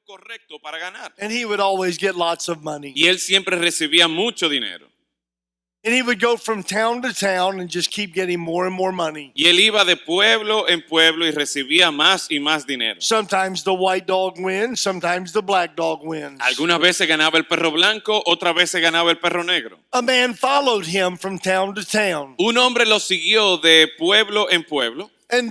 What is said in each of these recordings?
correcto para ganar. And he would always get lots of money. Y él siempre recibía mucho dinero. And he would go from town to town and just keep getting more and more money. Y él iba de pueblo en pueblo y recibía más y más dinero. Sometimes the white dog wins, sometimes the black dog wins. Algunas veces ganaba el perro blanco, otras veces ganaba el perro negro. A man followed him from town to town. Un hombre lo siguió de pueblo en pueblo. And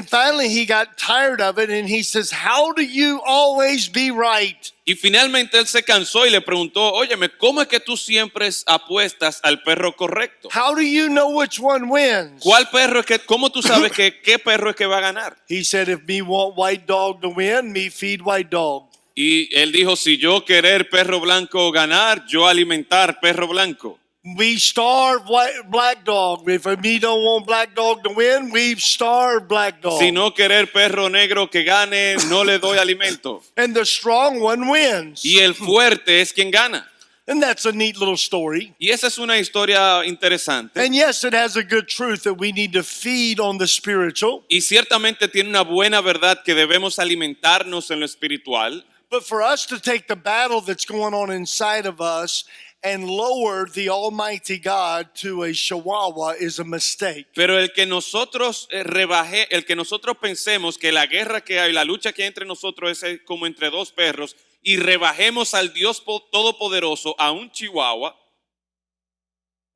finally he got tired of it and he says, "How do you always be right?" Y finalmente él se cansó y le preguntó, óyeme, ¿cómo es que tú siempre apuestas al perro correcto? How do you know which one wins? ¿Cuál perro es que, cómo tú sabes que qué perro es que va a ganar? He said, "If me want white dog to win, me feed white dog." Y él dijo, si yo querer perro blanco ganar, yo alimentar perro blanco. We starve black dog. If me don't want black dog to win, we starve black dog. Si no querer perro negro que gane, no le doy alimento. And the strong one wins. Y el fuerte es quien gana. And that's a neat little story. Y esa es una historia interesante. And yes, it has a good truth that we need to feed on the spiritual. Y ciertamente tiene una buena verdad que debemos alimentarnos en lo espiritual. But for us to take the battle that's going on inside of us and lower the Almighty God to a chihuahua is a mistake. Pero el que nosotros el que nosotros pensemos que la guerra que hay, la lucha que hay entre nosotros es como entre dos perros y rebajemos al Dios Todopoderoso a un chihuahua.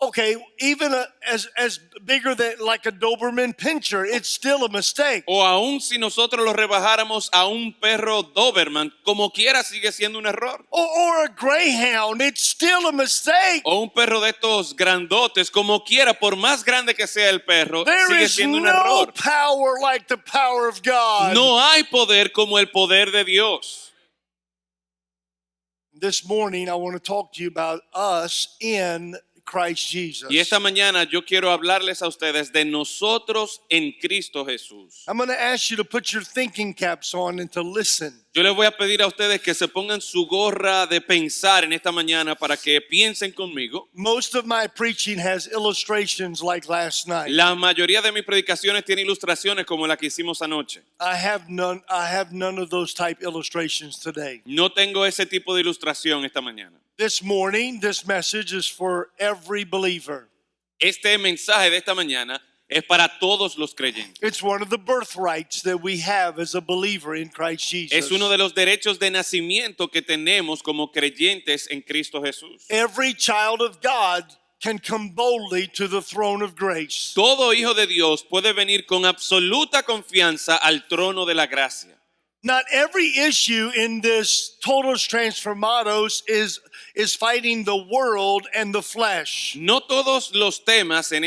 Okay, even as bigger than like a Doberman Pinscher, it's still a mistake. O aún si nosotros lo rebajáramos a un perro Doberman, como quiera sigue siendo un error. Or a Greyhound, it's still a mistake. O un perro de estos grandotes, como quiera, por más grande que sea el perro, There sigue is siendo un no error. power like the power of God. No hay poder como el poder de Dios. This morning I want to talk to you about us in Christ Jesus. Y esta mañana yo quiero hablarles a ustedes de nosotros en Cristo Jesús. I'm going to ask you to put your thinking caps on and to listen. Yo les voy a pedir a ustedes que se pongan su gorra de pensar en esta mañana para que piensen conmigo. Most of my preaching has illustrations like last night. La mayoría de mis predicaciones tienen ilustraciones como la que hicimos anoche. I have none of those type illustrations today. No tengo ese tipo de ilustración esta mañana. This morning, this message is for every believer. Este mensaje de esta mañana es para todos los creyentes. It's one of the birthrights that we have as a believer in Christ Jesus. Es uno de los derechos de nacimiento que tenemos como creyentes en Cristo Jesús. Every child of God can come boldly to the throne of grace. Todo hijo de Dios puede venir con absoluta confianza al trono de la gracia. Not every issue in this Todos Transformados is fighting the world and the flesh. No todos los temas en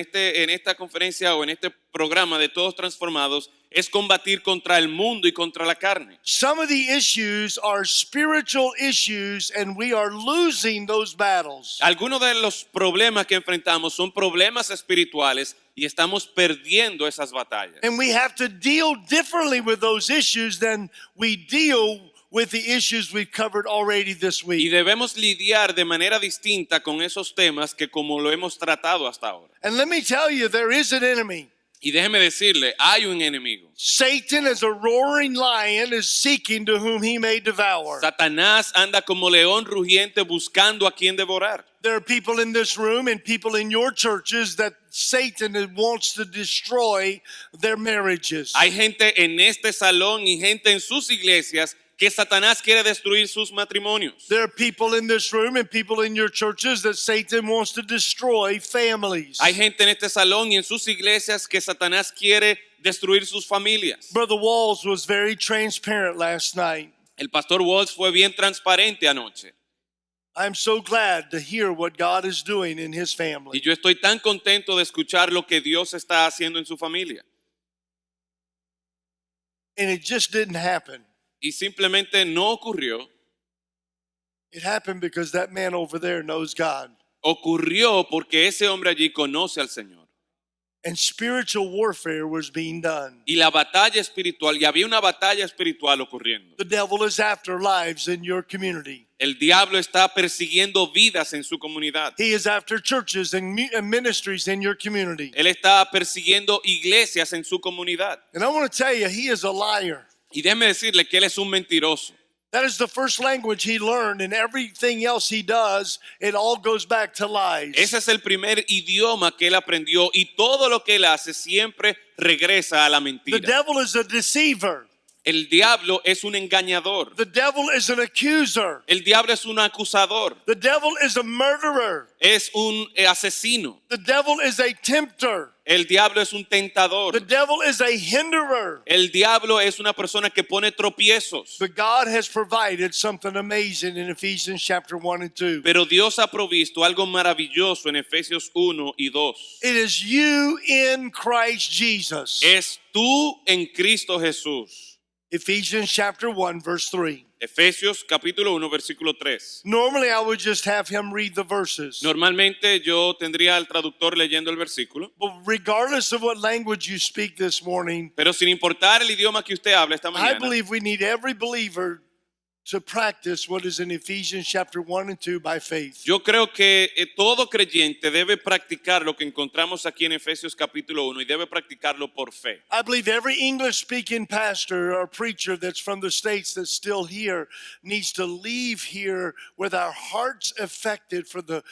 esta conferencia o en este programa de Todos Transformados es combatir contra el mundo y contra la carne. Some of the issues are spiritual issues and we are losing those battles. Algunos de los problemas que enfrentamos son problemas espirituales y estamos perdiendo esas batallas. And we have to deal differently with those issues than we deal with the issues we've covered already this Y week. debemos lidiar de manera distinta con esos temas que como lo hemos tratado hasta ahora. And let me tell you, there is an enemy. Y déjeme decirle, hay un enemigo. Satan, as a roaring lion, is seeking to whom he may devour. Satanás anda como león rugiente buscando a quien devorar. There are people in this room and people in your churches that Satan wants to destroy their marriages. Hay gente en este salón y gente en sus iglesias que Satanás quiere destruir sus matrimonios. There are people in this room and people in your churches that Satan wants to destroy families. Hay gente en este salón y en sus iglesias que Satanás quiere destruir sus familias. Brother Walls was very transparent last night. El pastor Walsh fue bien transparente anoche. I'm so glad to hear what God is doing in his Y family. yo estoy tan contento de escuchar lo que Dios está haciendo en su familia. And it just didn't happen. Y simplemente no ocurrió. It happened because that man over there knows God. Ocurrió porque ese hombre allí conoce al Señor. And spiritual warfare was being done. Y la batalla espiritual, y había una batalla espiritual ocurriendo. The devil is after lives in your community. El diablo está persiguiendo vidas en su comunidad. He is after churches and ministries in your community. Él está persiguiendo iglesias en su comunidad. And I want to tell you, he is a liar. Y déjeme decirle que él es un mentiroso. That is the first language he learned, and everything else he does, it all goes back to lies. Ese es el primer idioma que él aprendió y todo lo que él hace siempre regresa a la The mentira. devil is a deceiver. El diablo es un engañador. The devil is an accuser. El diablo es un acusador. The devil is a murderer. Es un asesino. The devil is a tempter. El diablo es un tentador. The devil is a hinderer. El diablo es una persona que pone tropiezos. But God has provided something amazing in Ephesians chapter 1 and 2. Pero Dios ha provisto algo maravilloso en Efesios 1 y 2. It is you in Christ Jesus. Es tú en Cristo Jesús. Ephesians chapter 1 verse 3. Efesios capítulo 1 versículo 3. Normally I would just have him read the verses. Normalmente yo tendría al traductor leyendo el versículo, But regardless of what language you speak this morning, pero sin importar el idioma que usted hable esta I mañana, believe we need every believer to practice what is in Ephesians chapter 1 and 2 by faith. yo creo que todo creyente debe practicar lo que encontramos aquí en Efesios capítulo 1 y debe practicarlo por fe. I believe every English speaking pastor or preacher that's from the States that's still here needs to leave here with our hearts affected for the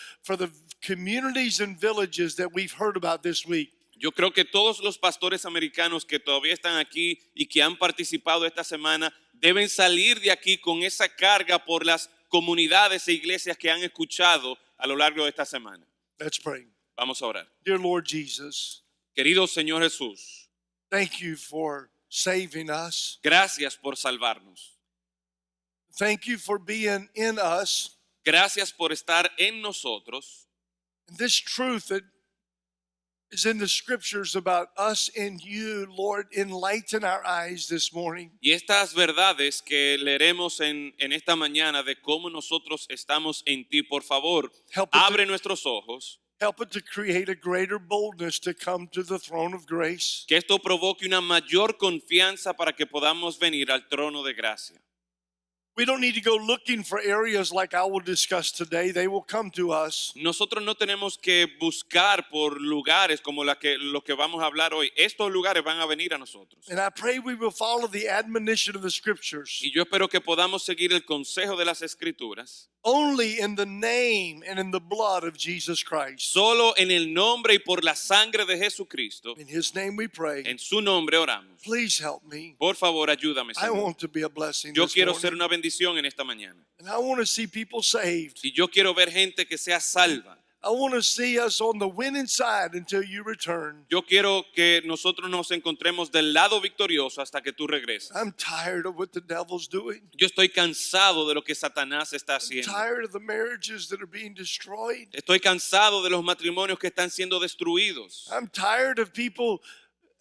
communities and villages that we've heard about this week. Yo creo que todos los pastores americanos que todavía están aquí y que han participado esta semana deben salir de aquí con esa carga por las comunidades e iglesias que han escuchado a lo largo de esta semana. Let's pray. Vamos a orar. Dear Lord Jesus, Querido Señor Jesús, thank you for saving us. gracias por salvarnos. Thank you for being in us. Gracias por estar en nosotros. And this truth that is in the scriptures about us and you, Lord, enlighten our eyes this morning. Y estas verdades que leeremos en esta mañana de cómo nosotros estamos en ti, por favor, Help it, abre nuestros ojos. help it to create a greater boldness to come to the throne of grace. Que esto provoque una mayor confianza para que podamos venir al trono de gracia. We don't need to go looking for areas like I will discuss today. They will come to us. Nosotros no tenemos que buscar por lugares como lo que vamos a hablar hoy. Estos lugares van a venir a nosotros. And I pray we will follow the admonition of the scriptures. Y yo espero que podamos seguir el consejo de las Escrituras. Only in the name and in the blood of Jesus Christ. Solo en el nombre y por la sangre de Jesucristo. In his name we pray. En su nombre oramos. Please help me. Por favor, ayúdame, I Señor. want to be a blessing Yo this quiero morning. ser una bendición en esta mañana. And I want to see people saved. Y yo quiero ver gente que sea salva. I want to see us on the winning side until you return. Yo quiero que nosotros nos encontremos del lado victorioso hasta que tú regreses. I'm tired of what the devil's doing. Yo estoy cansado de lo que Satanás está I'm haciendo. tired of the marriages that are being destroyed. Estoy cansado de los matrimonios que están siendo destruidos. I'm tired of people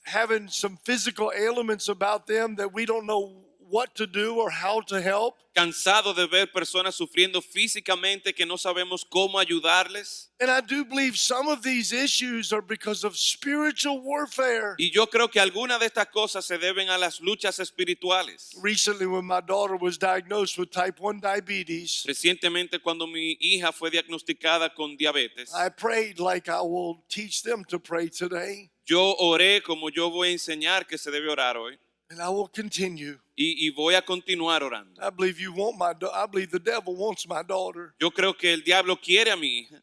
having some physical ailments about them that we don't know what to do or how to help. Cansado de ver personas sufriendo físicamente que no sabemos cómo ayudarles. And I do believe some of these issues are because of spiritual warfare. Y yo creo que algunas de estas cosas se deben a las luchas espirituales. Recently, when my daughter was diagnosed with type 1 diabetes, Recientemente, cuando mi hija fue diagnosticada con diabetes, I prayed like I will teach them to pray today. yo oré como yo voy a enseñar que se debe orar hoy. And I will continue. Y voy a continuar orando. I believe you want I believe the devil wants my daughter. Yo creo que el diablo quiere a mi hija.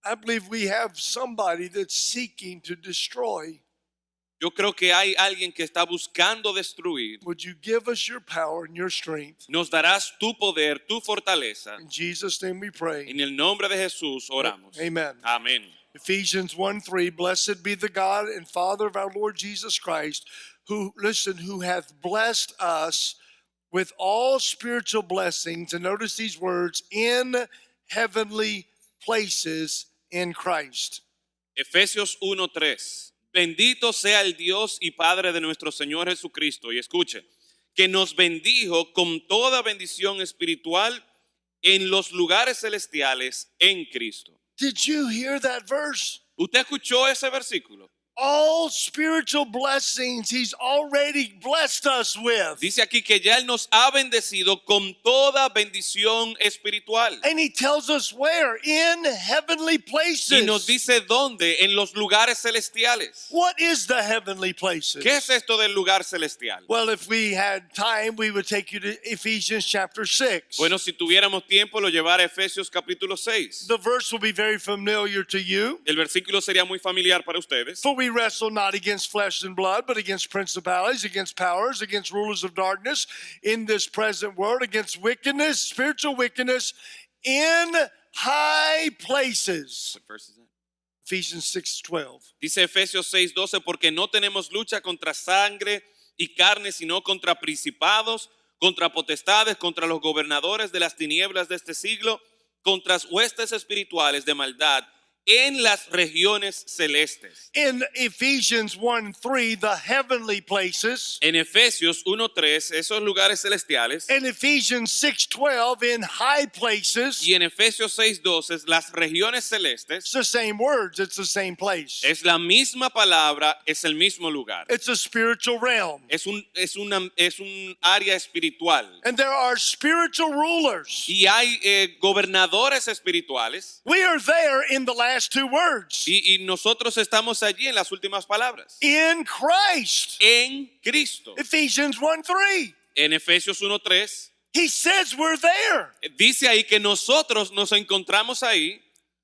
I believe we have somebody that's seeking to destroy. Yo creo que hay alguien que está buscando destruir. Would you give us your power and your strength? Nos darás tu poder, tu fortaleza. In Jesus' name we pray. En el nombre de Jesús oramos. Amen. Amén. Ephesians 1:3, blessed be the God and Father of our Lord Jesus Christ, who hath blessed us with all spiritual blessings. And notice these words, in heavenly places in Christ. Efesios 1:3. Bendito sea el Dios y Padre de nuestro Señor Jesucristo. Y escuche, que nos bendijo con toda bendición espiritual en los lugares celestiales en Cristo. Did you hear that verse? ¿Usted escuchó ese versículo? all spiritual blessings he's already blessed us with. Dice aquí que ya Él nos ha bendecido con toda bendición espiritual. And he tells us where? In heavenly places. Y nos dice dónde, en los lugares celestiales. What is the heavenly places? ¿Qué es esto del lugar celestial? Well, if we had time, we would take you to Ephesians chapter 6. Bueno, si tuviéramos tiempo, lo llevara a Efesios capítulo 6. The verse will be very familiar to you. El versículo sería muy familiar para ustedes. For we wrestle not against flesh and blood, but against principalities, against powers, against rulers of darkness in this present world, against wickedness, spiritual wickedness in high places. What verse is that? Ephesians 6:12. Dice Efesios 6:12, porque no tenemos lucha contra sangre y carne, sino contra principados, contra potestades, contra los gobernadores de las tinieblas de este siglo, contra huestes espirituales de maldad en las regiones celestes. In Ephesians 1:3, the heavenly places. En Efesios 1:3, esos lugares celestiales. In Ephesians 6:12, in high places. Y en Efesios 6:12, las regiones celestes. It's the same words, it's the same place. Es la misma palabra, es el mismo lugar. It's a spiritual realm. Es un área espiritual. And there are spiritual rulers. Y hay gobernadores espirituales. We are there in the last two words. Y nosotros estamos allí en las últimas palabras. In Christ. En Cristo. Ephesians 1:3. En Efesios 1:3. He says we're there. Dice ahí que nosotros nos encontramos ahí.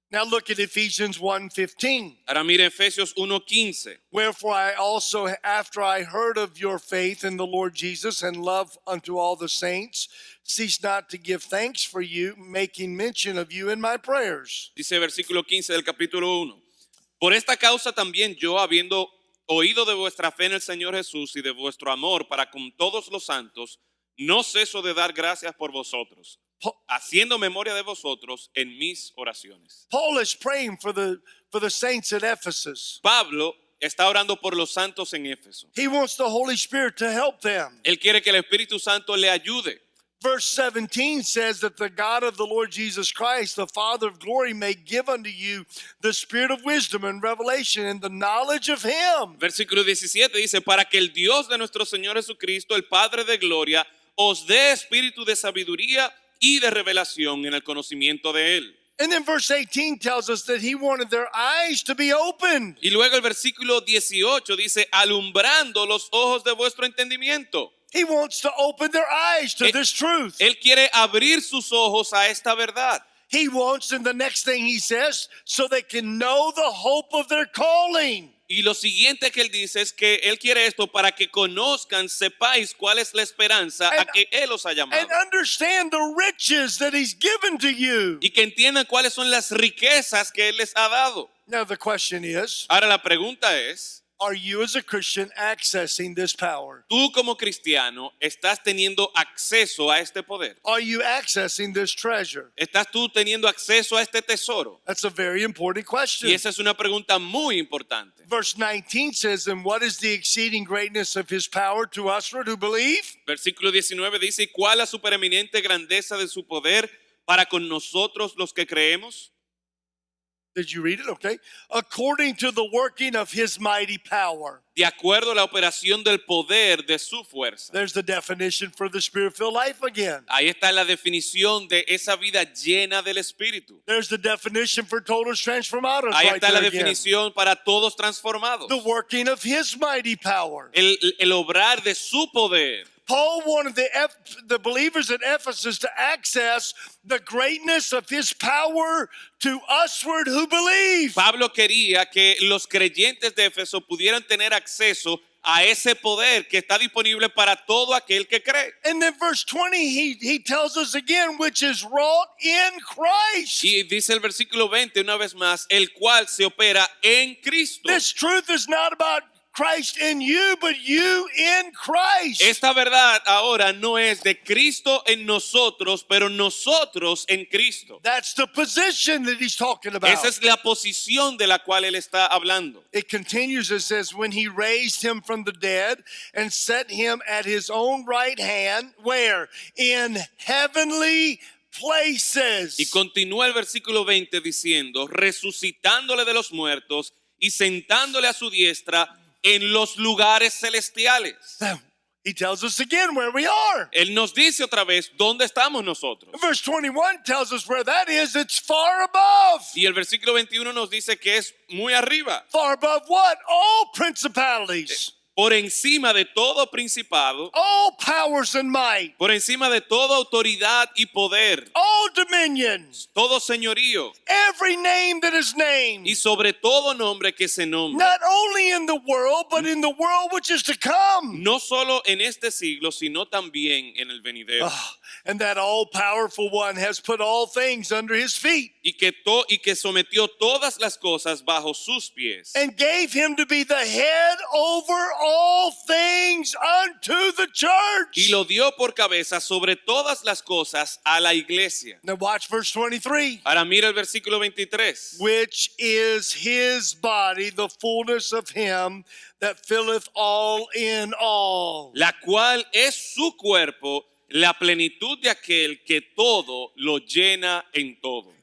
Now look at Ephesians 1:15. Ahora mire Efesios 1:15. Wherefore I also, after I heard of your faith in the Lord Jesus and love unto all the saints, cease not to give thanks for you, making mention of you in my prayers. Dice versículo 15 del capítulo 1. Por esta causa también yo, habiendo oído de vuestra fe en el Señor Jesús y de vuestro amor para con todos los santos, no ceso de dar gracias por vosotros, haciendo memoria de vosotros en mis oraciones. Paul is praying for the saints at Ephesus. Pablo está orando por los santos en Éfeso. He wants the Holy Spirit to help them. Él quiere que el Espíritu Santo le ayude. Verse 17 says that the God of the Lord Jesus Christ, the Father of glory, may give unto you the spirit of wisdom and revelation and the knowledge of Him. Versículo 17 dice, para que el Dios de nuestro Señor Jesucristo, el Padre de gloria, os dé espíritu de sabiduría y de revelación en el conocimiento de Él. And then verse 18 tells us that He wanted their eyes to be opened. Y luego el versículo 18 dice, alumbrando los ojos de vuestro entendimiento. He wants to open their eyes to this truth. Él quiere abrir sus ojos a esta verdad. He wants, and the next thing he says, so they can know the hope of their calling. Y lo siguiente que él dice es que él quiere esto para que conozcan, sepáis cuál es la esperanza a que él os ha llamado. And understand the riches that He's given to you. Y que entiendan cuáles son las riquezas que él les ha dado. Now the question is, Ahora la pregunta es, are you as a Christian accessing this power? tú como cristiano estás teniendo acceso a este poder. Are you accessing this treasure? ¿Estás tú teniendo acceso a este tesoro? That's a very important question. Y esa es una pregunta muy importante. Verse 19 says, and what is the exceeding greatness of His power to us who believe? Versículo 19 dice, ¿y cuál la supereminente grandeza de su poder para con nosotros los que creemos? Did you read it? Okay. According to the working of His mighty power. De acuerdo a la operación del poder de su fuerza. There's the definition for the spirit-filled life again. Ahí está la definición de esa vida llena del Espíritu. There's the definition for total transformados. Ahí right está la there again. definición para todos transformados. The working of His mighty power. El obrar de su poder. Paul wanted the believers at Ephesus to access the greatness of His power to usward who believe. Pablo quería que los creyentes de Éfeso pudieran tener acceso a ese poder que está disponible para todo aquel que cree. And then verse 20, he tells us again, which is wrought in Christ. Y dice el versículo 20 una vez más, el cual se opera en Cristo. This truth is not about Christ in you, but you in Christ. Esta verdad ahora no es de Cristo en nosotros, pero nosotros en Cristo. That's the position that he's talking about. Esa es la posición de la cual él está hablando. It continues, it says, when He raised Him from the dead and set Him at His own right hand, where? In heavenly places. Y continúa el versículo 20 diciendo, resucitándole de los muertos y sentándole a su diestra en los lugares celestiales. He tells us again where we are. Él nos dice otra vez dónde estamos nosotros. Verse 21 tells us where that is. It's far above. Y el versículo 21 nos dice que es muy arriba, Far above what? All principalities, por encima de todo principado, all powers and might, por encima de toda autoridad y poder, all dominions, todo señorío every name that is named, y sobre todo nombre que se nombra, not only in the world, but in the world which is to come. no solo en este siglo, sino también en el venidero. And that all-powerful one has put all things under his feet Y que sometió todas las cosas bajo sus pies. and gave him to be the head over all things unto the church. Y lo dio por cabeza sobre todas las cosas a la iglesia. Now watch verse 23. Ahora mira el versículo 23. Which is his body, the fullness of him that filleth all in all. La cual es su cuerpo, la plenitud de aquel que todo lo llena en todo.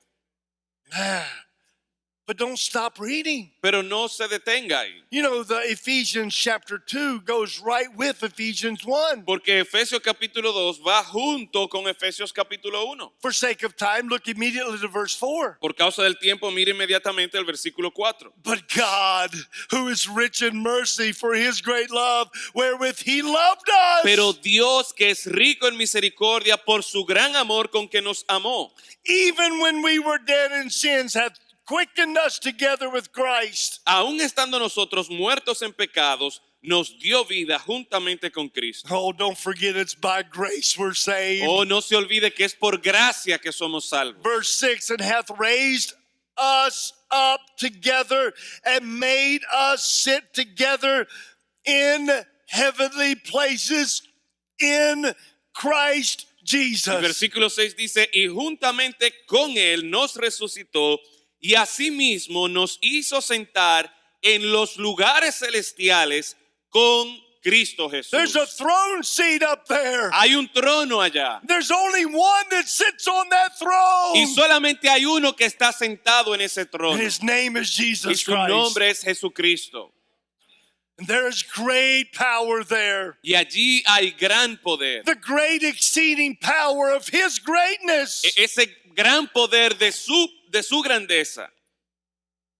But don't stop reading. Pero no se detenga ahí. You know, the Ephesians chapter 2 goes right with Ephesians 1. Porque Efesios capítulo 2 va junto con Efesios capítulo 1. For sake of time, look immediately to verse 4. Por causa del tiempo, mire inmediatamente el versículo 4. But God, who is rich in mercy for his great love, wherewith he loved us, Pero Dios, que es rico en misericordia por su gran amor con que nos amó, even when we were dead in sins, hath quickened us together with Christ. aun estando nosotros muertos en pecados, nos dio vida juntamente con Cristo. Oh, don't forget it's by grace we're saved. Oh, no se olvide que es por gracia que somos salvos. Verse 6, and hath raised us up together and made us sit together in heavenly places in Christ El Jesus. versículo 6 dice, y juntamente con él nos resucitó y asimismo nos hizo sentar en los lugares celestiales con Cristo Jesús. There's a throne seat up there. Hay un trono allá There's only one that sits on that throne. y solamente hay uno que está sentado en ese trono And his name is y Jesus su Christ. nombre es Jesucristo. And there is great power there. Y allí hay gran poder. The great exceeding power of his greatness. Ese gran poder de su grandeza.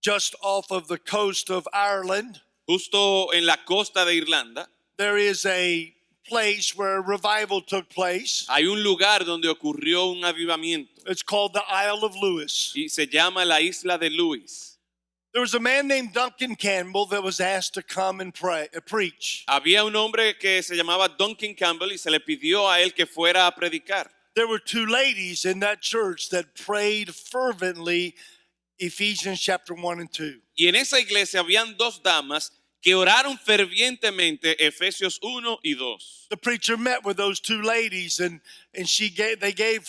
Just off of the coast of Ireland, Justo en la costa de Irlanda there is a place where revival took place. hay un lugar donde ocurrió un avivamiento It's called the Isle of Lewis. y se llama la isla de Lewis. There was a man named Duncan Campbell that was asked to come and preach. Había un hombre que se llamaba Duncan Campbell y se le pidió a él que fuera a predicar. There were two ladies in that church that prayed fervently Ephesians chapter 1 and 2. Y en esa iglesia habían dos damas que oraron fervientemente Efesios 1 y 2. The preacher met with those two ladies and they gave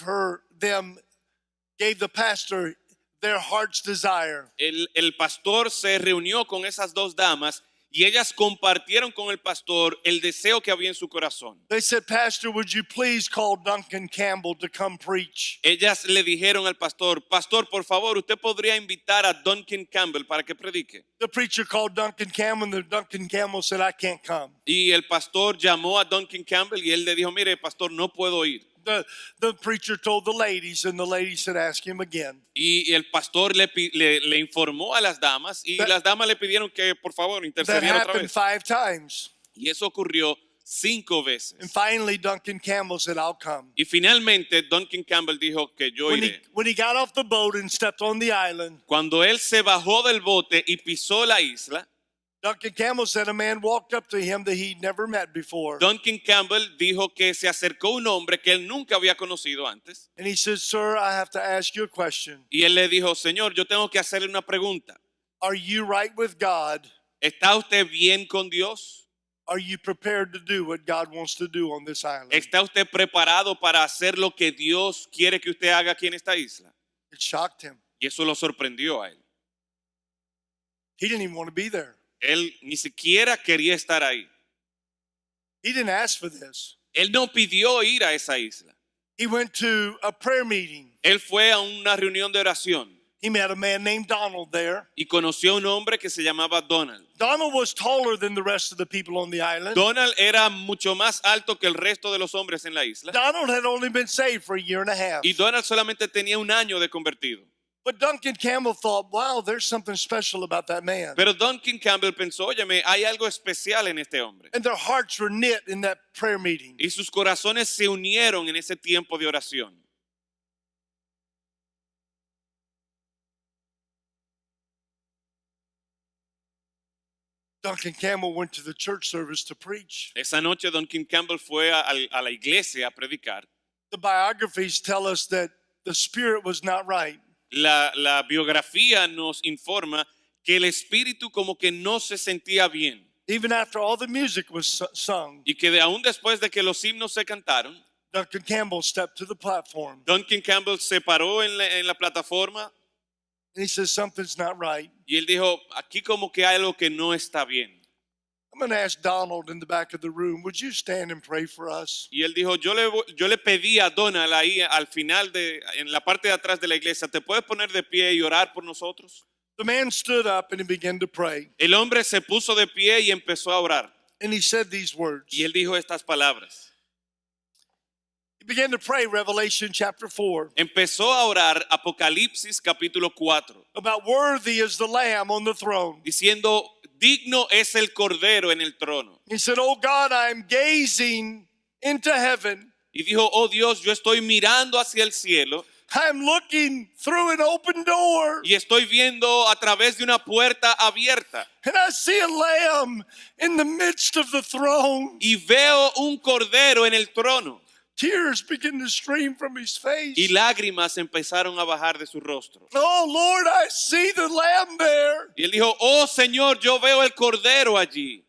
the pastor their heart's desire. El pastor se reunió con esas dos damas y ellas compartieron con el pastor el deseo que había en su corazón. They said, Pastor, would you please call Duncan Campbell to come preach? Ellas le dijeron al pastor, pastor, por favor, usted podría invitar a Duncan Campbell para que predique. The preacher called Duncan Campbell, and Duncan Campbell said, I can't come. Y el pastor llamó a Duncan Campbell y él le dijo, mire, pastor, no puedo ir. The preacher told the ladies, and the ladies said, ask him again. Y el pastor le informó a las damas y las damas le pidieron que por favor That intercediera otra happened vez. 5 times. Y eso ocurrió 5 And veces. finally, Duncan Campbell said, I'll come. Y finalmente Duncan Campbell dijo que yo iré. When he got off the boat and stepped on the island, Cuando él se bajó del bote y pisó la isla, Duncan Campbell said a man walked up to him that he'd never met before. Duncan Campbell dijo que se acercó un hombre que él nunca había conocido antes. And he said, Sir, I have to ask you a question. Y él le dijo, Señor, yo tengo que hacerle una pregunta. Are you right with God? ¿Está usted bien con Dios? Are you prepared to do what God wants to do on this island? ¿Está usted preparado para hacer lo que Dios quiere que usted haga aquí en esta isla? It shocked him. Y eso lo sorprendió a él. He didn't even want to be there. Él ni siquiera quería estar ahí. He didn't ask for this. Él no pidió ir a esa isla. He went to a prayer meeting. Él fue a una reunión de oración. He met a man named Donald there. y conoció a un hombre que se llamaba Donald. Donald was taller than the rest of the people on the island. Donald era mucho más alto que el resto de los hombres en la isla. Donald had only been saved for a year and a half. Y Donald solamente tenía un año de convertido. But Duncan Campbell thought, wow, there's something special about that man. Pero Duncan Campbell pensó, óyeme, hay algo especial en este hombre. And their hearts were knit in that prayer meeting. Y sus corazones se unieron en ese tiempo de oración. Duncan Campbell went to the church service to preach. Esa noche Duncan Campbell fue a la iglesia a predicar. The biographies tell us that the spirit was not right. La biografía nos informa que el espíritu como que no se sentía bien. Even after all the music was sung, Y que aún después de que los himnos se cantaron, Duncan Campbell stepped to the platform Duncan Campbell se paró en la plataforma and he says, something's not right. y él dijo, aquí como que hay algo que no está bien. I'm going to ask Donald in the back of the room, would you stand and pray for us? Y él dijo, yo le pedí a Donald ahí al final, en la parte de atrás de la iglesia, ¿te puedes poner de pie y orar por nosotros? The man stood up and he began to pray. El hombre se puso de pie y empezó a orar. And he said these words. Y él dijo estas palabras. He began to pray Revelation chapter 4 Empezó a orar Apocalipsis capítulo 4, about worthy is the Lamb on the throne. diciendo, digno es el Cordero en el trono. He said, oh God, I'm gazing into heaven. Y dijo, oh Dios, yo estoy mirando hacia el cielo I'm looking through an open door. y estoy viendo a través de una puerta abierta. And I see a lamb in the midst of the throne. Y veo un Cordero en el trono. Tears begin to stream from his face. Y lágrimas empezaron a bajar de su rostro. Oh Lord, I see the lamb there. Y él dijo, oh Señor, yo veo el Cordero allí.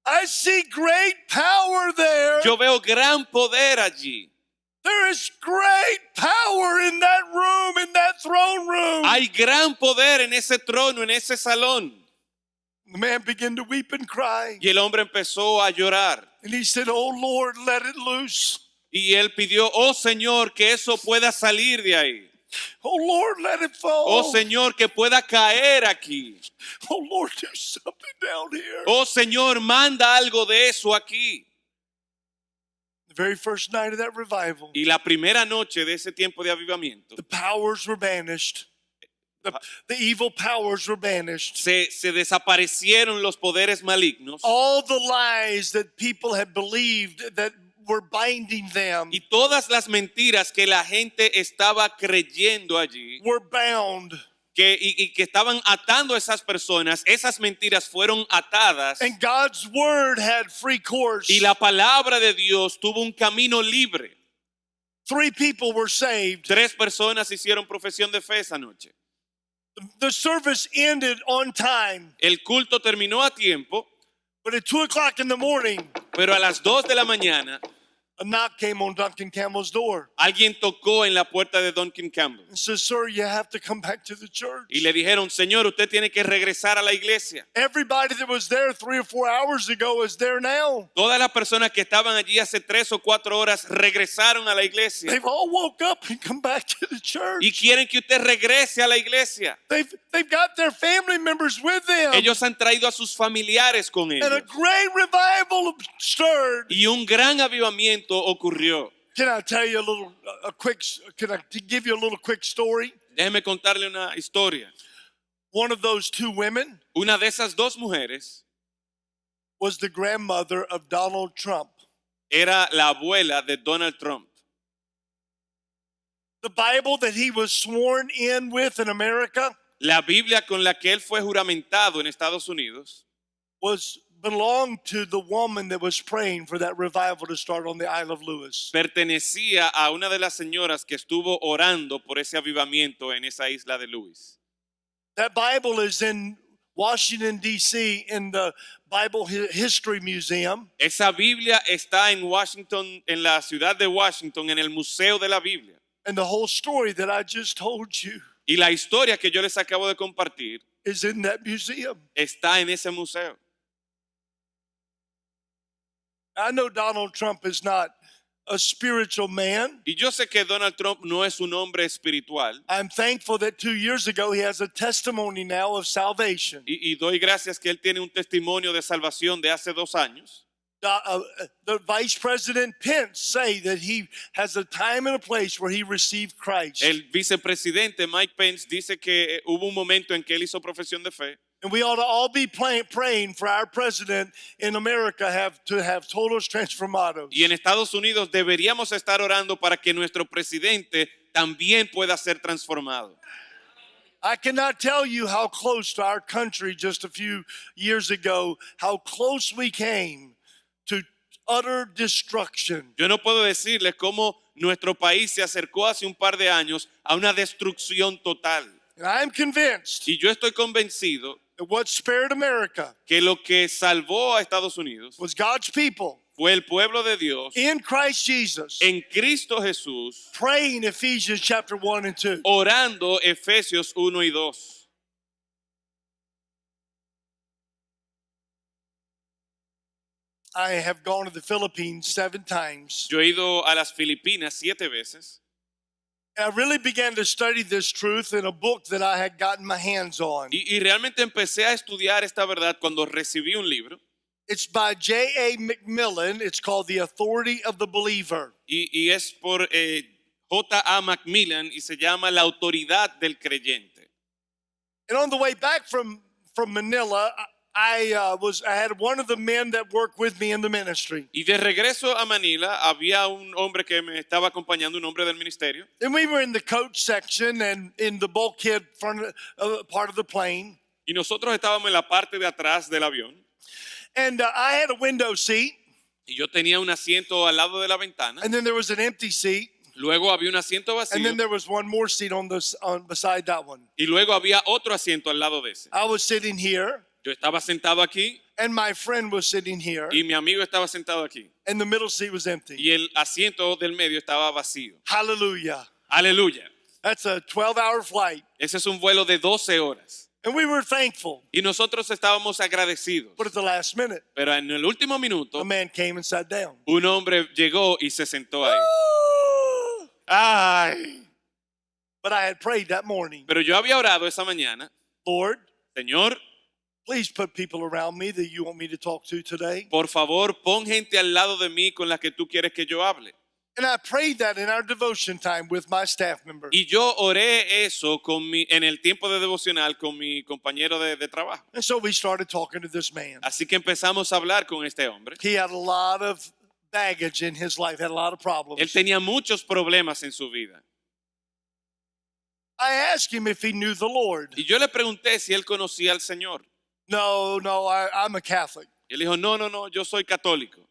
I see great power there. Yo veo gran poder allí. There is great power in that room, in that throne room. Hay gran poder en ese trono, en ese salón. The man began to weep and cry. Y el hombre empezó a llorar. And he said, oh Lord, let it loose. Y él pidió, oh Señor, que eso pueda salir de ahí. Oh Lord, let it fall. Oh Señor, que pueda caer aquí. Oh Lord, do something down here. Oh Señor, manda algo de eso aquí. The very first night of that revival, Y la primera noche de ese tiempo de avivamiento, the powers were banished. The evil powers were banished. se desaparecieron los poderes malignos All the lies that people had believed that were binding them y todas las mentiras que la gente estaba creyendo allí, were bound. y que estaban atando a esas personas, esas mentiras fueron atadas And God's word had free course. y la palabra de Dios tuvo un camino libre. 3 people were saved. 3 personas hicieron profesión de fe esa noche. The service ended on time. El culto terminó a tiempo, But at 2 o'clock in the morning, pero a las 2 de la mañana a knock came on Duncan Campbell's door. alguien tocó en la puerta de Duncan Campbell And says, sir, you have to come back to the church. y le dijeron, Señor, usted tiene que regresar a la iglesia. Everybody that was there 3 or 4 hours ago is there now. Todas las personas que estaban allí hace 3 o 4 horas regresaron a la iglesia They've all woke up and come back to the church. y quieren que usted regrese a la iglesia. They've got their family members with them. Ellos han traído a sus familiares con And a ellos great revival stirred. y un gran avivamiento ocurrió. Can I tell you can I give you a little quick story? Déjeme contarle una historia. One of those 2 women Una de esas 2 mujeres was the grandmother of Donald Trump. era la abuela de Donald Trump. The Bible that he was sworn in with in America La Biblia con la que él fue juramentado en Estados Unidos belonged to the woman that was praying for that revival to start on the Isle of Lewis. pertenecía a una de las señoras que estuvo orando por ese avivamiento en esa isla de Lewis. That Bible is in Washington, D.C. in the Bible History Museum. Esa Biblia está en Washington, en la ciudad de Washington, en el Museo de la Biblia. And the whole story that I just told you Y la historia que yo les acabo de compartir is in that museum. está en ese museo. I know Donald Trump is not a spiritual man. Y yo sé que Donald Trump no es un hombre espiritual. I'm thankful that 2 years ago he has a testimony now of salvation. Y doy gracias que él tiene un testimonio de salvación de hace 2 años. The Vice President Pence say that he has a time and a place where he received Christ. El vicepresidente Mike Pence dice que hubo un momento en que él hizo profesión de fe. And we ought to all be praying for our president in America to have todos transformados. Y en Estados Unidos deberíamos estar orando para que nuestro presidente también pueda ser transformado. I cannot tell you how close to our country just a few years ago, how close we came to utter destruction. Yo no puedo decirles cómo nuestro país se acercó hace un par de años a una destrucción total. And I'm convinced Y yo estoy convencido that what spared America que lo que salvó a Estados Unidos was God's people fue el pueblo de Dios in Christ Jesus en Cristo Jesús, praying Ephesians chapter 1 and 2. orando Efesios 1 y 2. I have gone to the Philippines 7 times. Yo he ido a las Filipinas 7 veces. And I really began to study this truth in a book that I had gotten my hands on. Y realmente empecé a estudiar esta verdad cuando recibí un libro. It's by J.A. McMillan. It's called The Authority of the Believer. Y es por J.A. Macmillan y se llama La Autoridad del Creyente. And on the way back from Manila, I had one of the men that worked with me in the ministry. Y de regreso a Manila había un hombre que me estaba acompañando, un hombre del ministerio. And we were in the coach section and in the bulkhead part of the plane. Y nosotros estábamos en la parte de atrás del avión. And I had a window seat. Y yo tenía un asiento al lado de la ventana. And then there was an empty seat. Luego había un asiento And then vacío. there was one more seat beside that one. Y luego había otro asiento al lado de ese. I was sitting here. Yo estaba sentado aquí And my friend was sitting here. y mi amigo estaba sentado aquí. And the middle seat was empty. Y el asiento del medio estaba vacío. Hallelujah. Aleluya. That's a 12-hour flight. Ese es un vuelo de 12 horas. And we were thankful. Y nosotros estábamos agradecidos. But at the last minute, Pero en el último minuto, a man came and sat down. un hombre llegó y se sentó ahí. Ah! Ay. But I had prayed that morning. Pero yo había orado esa mañana. Lord, Señor, please put people around me that you want me to talk to today. por favor, pon gente al lado de mí con la que tú quieres que yo hable. And I prayed that in our devotion time with my staff member. Y yo oré eso en el tiempo de devocional con mi compañero de trabajo. And so we started talking to this man. Así que empezamos a hablar con este hombre. He had a lot of baggage in his life, had a lot of problems. Él tenía muchos problemas en su vida. I asked him if he knew the Lord. Y yo le pregunté si él conocía al Señor. No, I'm a Catholic. Y él dijo, no, yo soy católico.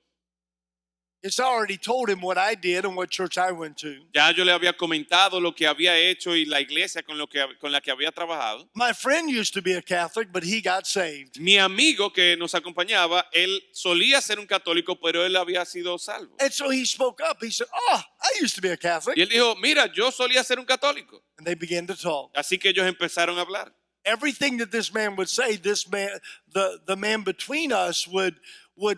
It's already told him what I did and what church I went to. Ya yo le había comentado lo que había hecho y la iglesia con la que había trabajado. My friend used to be a Catholic, but he got saved. Mi amigo que nos acompañaba, él solía ser un católico, pero él había sido salvo. And so he spoke up. He said, I used to be a Catholic. Y él dijo, mira, yo solía ser un católico. And they began to talk. Así que ellos empezaron a hablar. Everything that this man would say, the man between us would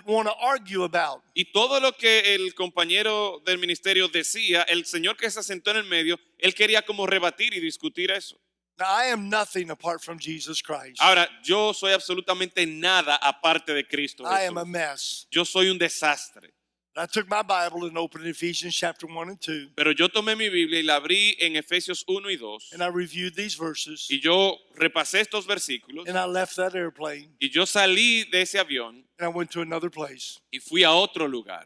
want to argue about. Y todo lo que el compañero del ministerio decía, el señor que se sentó en el medio, él quería como rebatir y discutir eso. Now, I am nothing apart from Jesus Christ. Ahora, yo soy absolutamente nada aparte de Cristo I am a Jesús. mess. Yo soy un desastre. I took my Bible and opened Ephesians chapter 1 and 2, Pero yo tomé mi Biblia y la abrí en Efesios 1 y 2. and I reviewed these verses, Y yo repasé estos versículos. and I left that airplane, Y yo salí de ese avión and I went to another place, y fui a otro lugar,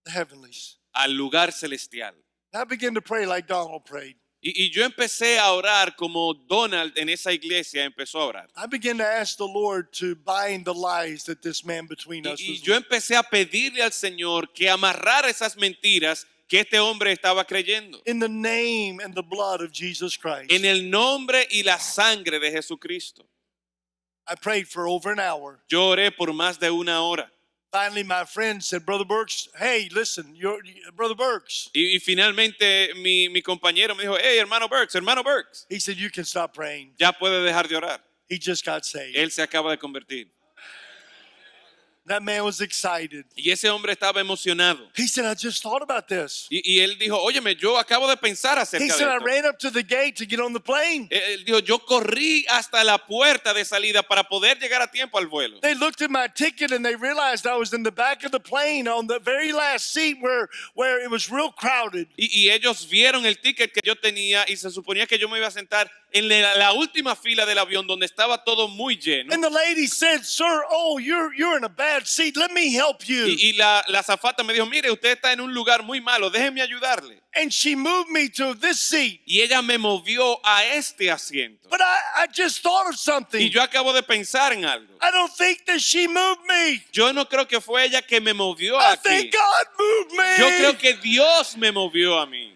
the heavenlies. al lugar celestial. And I began to pray like Donald prayed. Y yo empecé a orar como Donald en esa iglesia empezó a orar. I began to ask the Lord to bind the lies that this man between us Y was yo empecé a pedirle al Señor que amarrara esas mentiras que este hombre estaba creyendo. in the name and the blood of Jesus Christ. En el nombre y la sangre de Jesucristo. I prayed for over an hour. Yo oré por más de 1 hora. Finally, my friend said, Brother Burks, hey, listen, Brother Burks. Y finalmente mi compañero me dijo, hey, hermano Burks, He said, you can stop praying. ya puede dejar de orar. He just got saved. Él se acaba de convertir. That man was excited. Y ese hombre estaba emocionado. He said, I just thought about this. Y él dijo, óyeme, yo acabo de pensar He acerca de said, I esto. ran up to the gate to get on the plane. Él dijo, yo corrí hasta la puerta de salida para poder llegar a tiempo al vuelo. They looked at my ticket and they realized I was in the back of the plane on the very last seat where it was real crowded. Y ellos vieron el ticket que yo tenía y se suponía que yo me iba a sentar en la última fila del avión donde estaba todo muy lleno. And the lady said, sir, oh, you're in a bad seat. Let me help you. Y la azafata me dijo, mire, usted está en un lugar muy malo, déjeme ayudarle. And she moved me to this seat. Y ella me movió a este asiento. But I just thought of something. Y yo acabo de pensar en algo. I don't think that she moved me. Yo no creo que fue ella que me movió I aquí. think God moved me. Yo creo que Dios me movió a mí.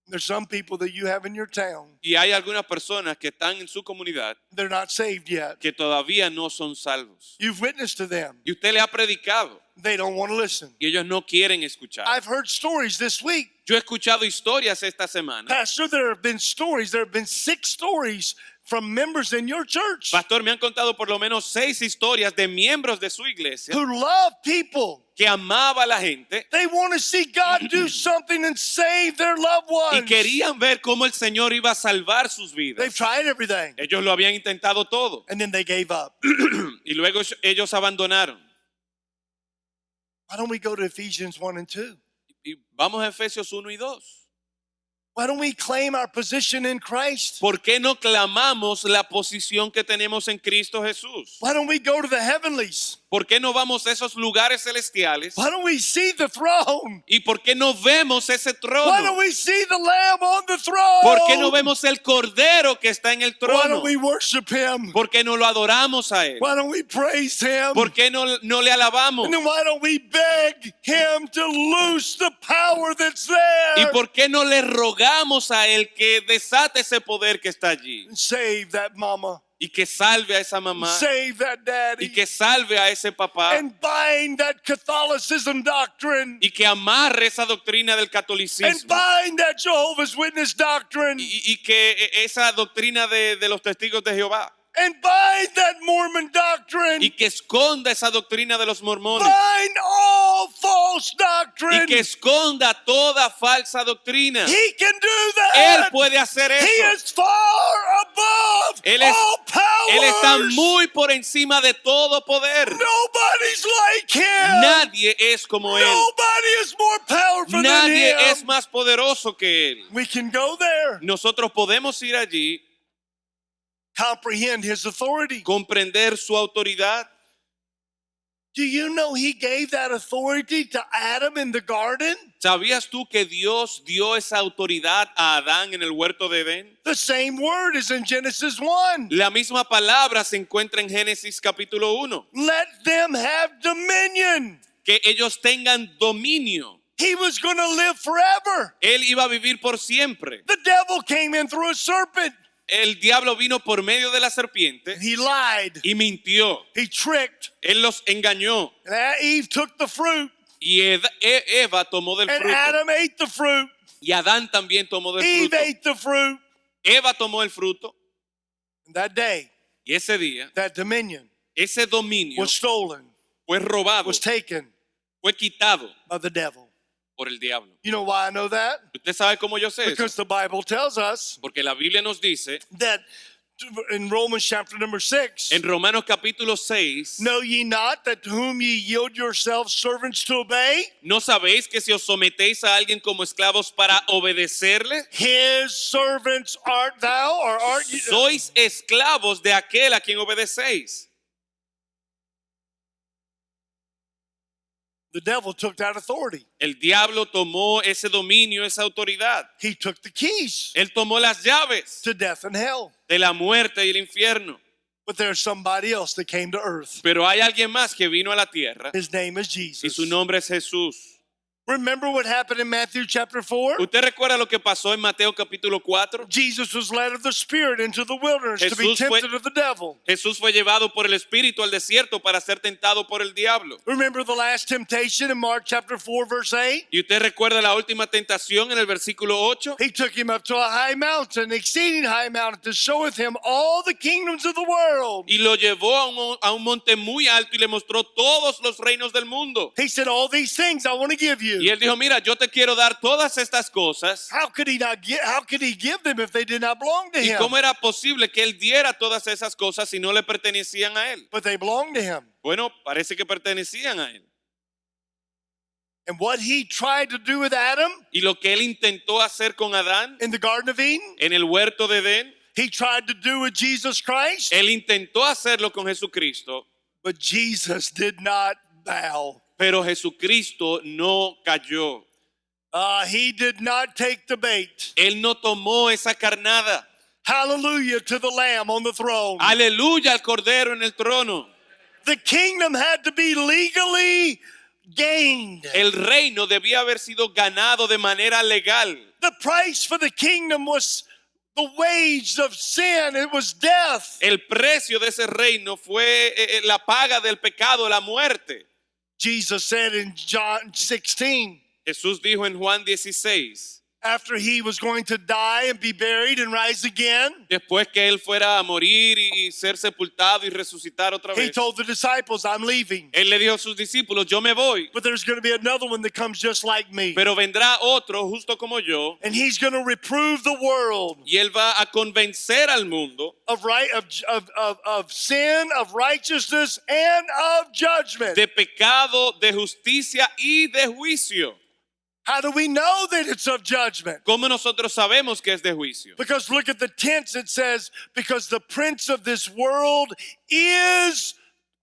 There's some people that you have in your town. Y hay algunas personas que están en su comunidad They're not saved yet. que todavía no son salvos. You've witnessed to them. Y usted le ha predicado They don't want to listen. y ellos no quieren escuchar. I've heard stories this week. Yo he escuchado historias esta semana. Pastor, there have been stories. There have been 6 stories from members in your church Pastor, me han contado por lo menos 6 historias de miembros de su iglesia who love people. que amaba a la gente They want to see God do something and save their loved y ones. querían ver cómo el Señor iba a salvar sus They've vidas. tried everything Ellos lo habían intentado todo and then they gave up. y luego ellos abandonaron. Why don't we go to Ephesians 1 and 2? Y vamos a Efesios 1 y 2. Why don't we claim our position in Christ? ¿Por qué no clamamos la posición que tenemos en Cristo Jesús? Why don't we go to the heavenlies? ¿Por qué no vamos a esos lugares celestiales? Why don't we see the throne? ¿Y por qué no vemos ese Why don't trono? we see the Lamb on the throne? ¿Por qué no vemos el Cordero que está en el Why trono? don't we worship Him? ¿Por qué no lo adoramos a Él? Why don't we praise Him? ¿Por qué no le alabamos? And then why don't we beg Him to loose the power that's ¿Y there? por qué no le rogamos a Él que desate ese poder que está allí? And save that mama. Y que salve a esa mamá. Save that Y daddy. que salve a ese papá. And bind that Catholicism doctrine. Y que amarre esa doctrina del And catolicismo. bind that Jehovah's Witness doctrine. Y que esa doctrina de los testigos de Jehová. And bind that Mormon doctrine. Y que esconda esa doctrina de los mormones. Bind all false Y doctrine. que esconda toda falsa doctrina. He can do Él that. puede hacer He eso. is far above Él es- all powers. Él está muy por encima de todo poder. Nobody's like him. Nadie es como Él. Nobody is more powerful Nadie than him. es más poderoso que Él. We can go there. Nosotros podemos ir allí, Comprehend his authority. comprender su autoridad. Do you know he gave that authority to Adam in the garden? ¿Sabías tú que Dios dio esa autoridad a Adán en el huerto de Edén? The same word is in Genesis 1. La misma palabra se encuentra en Génesis capítulo 1. Let them have dominion. Que ellos tengan dominio. He was going to live forever. Él iba a vivir por siempre. The devil came in through a serpent. El diablo vino por medio de la serpiente He lied. y mintió. He tricked. Él los engañó. And Eve took the fruit. Y Eva tomó del And fruto. Adam ate the fruit. Y Adán también tomó del Eve fruto. ate the fruit. Eva tomó el fruto. And that day, Y ese día, that dominion ese dominio was stolen, fue robado, was taken fue quitado by the devil. por el diablo. You know why I know that? ¿Usted sabe cómo yo sé eso? Because the Bible tells us Porque la Biblia nos dice that in Romans chapter number 6, en Romanos capítulo 6, know ye not that to whom ye yield yourselves servants to obey, ¿no sabéis que si os sometéis a alguien como esclavos para obedecerle? his servants art thou, or art ye? Sois esclavos de aquel a quien obedecéis. The devil took that authority. El diablo tomó ese dominio, esa autoridad. He took the keys Él tomó las llaves to death and hell. de la muerte y el infierno. But there's somebody else that came to earth. Pero hay alguien más que vino a la tierra His name is y Jesus. su nombre es Jesús. Remember what happened in Matthew chapter 4? ¿Usted recuerda lo que pasó en Mateo capítulo 4? Jesus was led of the Spirit into the wilderness to be Jesús fue- tempted of the devil. Jesús fue llevado por el Espíritu al desierto para ser tentado por el diablo. Remember the last temptation in Mark chapter 4, verse 8? ¿Y usted recuerda la última tentación en el versículo 8? He took him up to a high mountain, exceeding high mountain, to showeth him all the kingdoms of the world. Y lo llevó a un monte muy alto y le mostró todos los reinos del mundo. He said, all these things I want to give you. Y él dijo, mira, yo te quiero dar todas estas cosas. How could he give them if they did not belong to ¿Y him? cómo era posible que él diera todas esas cosas si no le pertenecían a él? But they belonged to him. Bueno, parece que pertenecían a él. And what he tried to do with Adam Y lo que él intentó hacer con Adán in the Garden of Eden, en el huerto de Edén, he tried to do with Jesus Christ, él intentó hacerlo con Jesucristo, but Jesus did not bow. pero Jesucristo no cayó. He did not take the bait. Él no tomó esa carnada. Hallelujah to the Lamb on the throne. Aleluya al Cordero en el trono. The kingdom had to be legally gained. El reino debía haber sido ganado de manera legal. The price for the kingdom was the wage of sin. It was death. El precio de ese reino fue la paga del pecado, la muerte. Jesus said in John 16, Jesús dijo en Juan 16, after he was going to die and be buried and rise again, después que él fuera a morir y ser sepultado y resucitar otra he vez, told the disciples, I'm leaving. él le dijo a sus discípulos, yo me voy, But there's going to be another one that comes just like me. pero vendrá otro justo como yo, And he's going to reprove the world y él va a convencer al mundo of sin, of righteousness, and of judgment. de pecado, de justicia y de juicio. How do we know that it's of judgment? ¿Cómo nosotros sabemos que es de juicio? Because look at the tense, it says, because the prince of this world is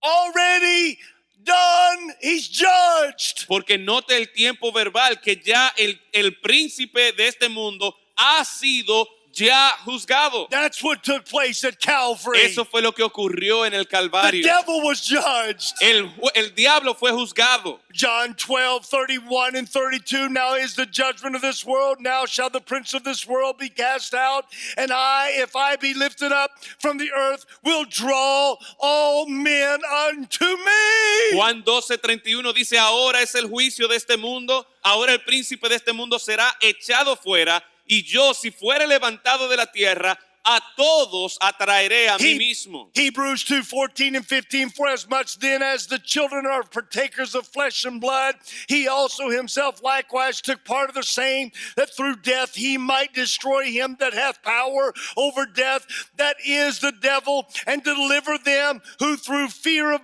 already done, he's judged. Porque note el tiempo verbal que ya el príncipe de este mundo ha sido ya juzgado. That's what took place at Calvary. Eso fue lo que ocurrió en el The Calvario. devil was judged. El diablo fue juzgado. John 12:31 and 32, now is the judgment of this world. Now shall the prince of this world be cast out. And I, if I be lifted up from the earth, will draw all men unto me. Juan 12:31 dice, ahora es el juicio de este mundo. Ahora el príncipe de este mundo será echado fuera. Y yo, si fuere levantado de la tierra, a todos atraeré a mí mismo. Hebrews 2:14 and 15, for as much then as the children are partakers of flesh and blood, he also himself likewise took part of the same, that through death he might destroy him that hath power over death, that is the devil, and deliver them who through fear of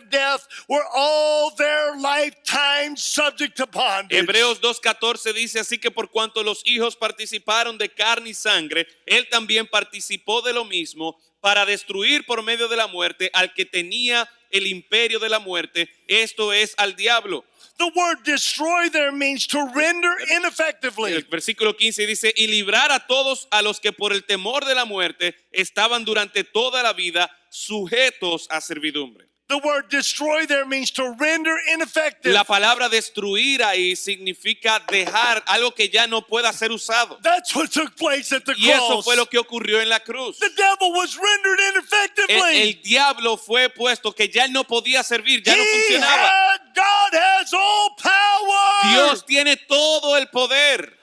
death were all their lifetime subject to bondage. Hebreos 2:14 dice, así que por cuanto los hijos participaron de carne y sangre, él también participó de lo mismo para destruir por medio de la muerte al que tenía el imperio de la muerte, esto es al diablo. The word destroy there means to render ineffectively. El versículo 15 dice, y librar a todos a los que por el temor de la muerte estaban durante toda la vida sujetos a servidumbre. The word destroy there means to render ineffective. La palabra destruir ahí significa dejar algo que ya no pueda ser usado. That's what took place at the Y eso cross. fue lo que ocurrió en la cruz. The devil was rendered ineffectively. El diablo fue puesto que ya no podía servir, ya no funcionaba. God has all power. Dios tiene todo el poder.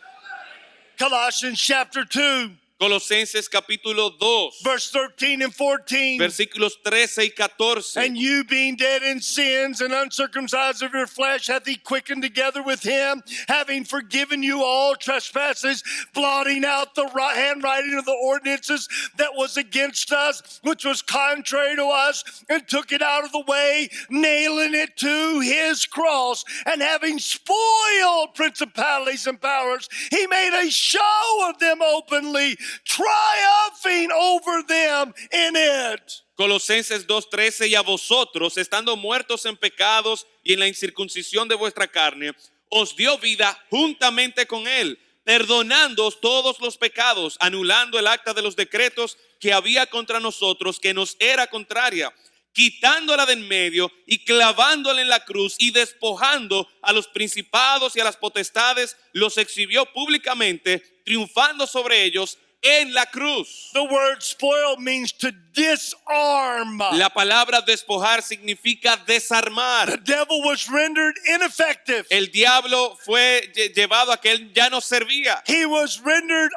Colossians chapter 2, Colosenses capítulo 2, verse 13 and 14. versículos 13 y 14. And you being dead in sins and uncircumcised of your flesh hath he quickened together with him, having forgiven you all trespasses, blotting out the handwriting of the ordinances that was against us, which was contrary to us, and took it out of the way, nailing it to his cross. And having spoiled principalities and powers, he made a show of them openly, triumphing over them in it. Colosenses 2:13, y a vosotros, estando muertos en pecados y en la incircuncisión de vuestra carne, os dio vida juntamente con él, perdonándoos todos los pecados, anulando el acta de los decretos que había contra nosotros, que nos era contraria, quitándola de en medio y clavándola en la cruz y despojando a los principados y a las potestades, los exhibió públicamente, triunfando sobre ellos en la cruz. The word spoil means to disarm. La palabra despojar significa The desarmar. devil was rendered ineffective. El diablo fue llevado a que él ya no servía. He was rendered,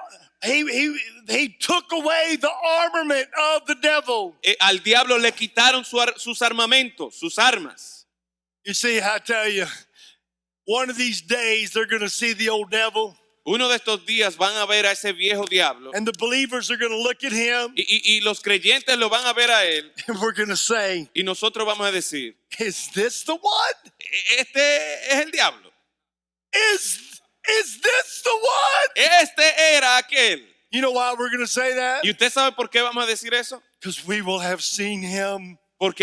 he took away the armament of the devil. Al diablo le quitaron sus armamentos, sus armas. You see, I tell you, one of these days they're going to see the old devil, Uno de estos días van a ver a ese viejo diablo and the believers are going to look at him, y los creyentes lo van a ver a él and we're going to say, y nosotros vamos a decir, is this the one? este es el diablo, Is this the one? este era aquel. You know why we're going to say that? ¿Y usted sabe por qué vamos a decir eso? Because we will have seen him. Porque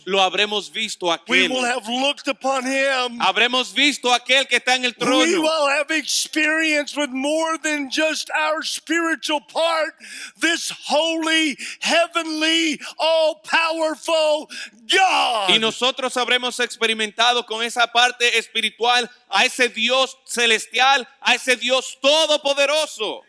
lo habremos visto We aquel. will have looked upon him. Habremos visto aquel que está en el We trono. will have experienced with more than just our spiritual part this holy, heavenly, all-powerful God. Y nosotros habremos experimentado con esa parte espiritual a ese Dios celestial, a ese Dios todopoderoso.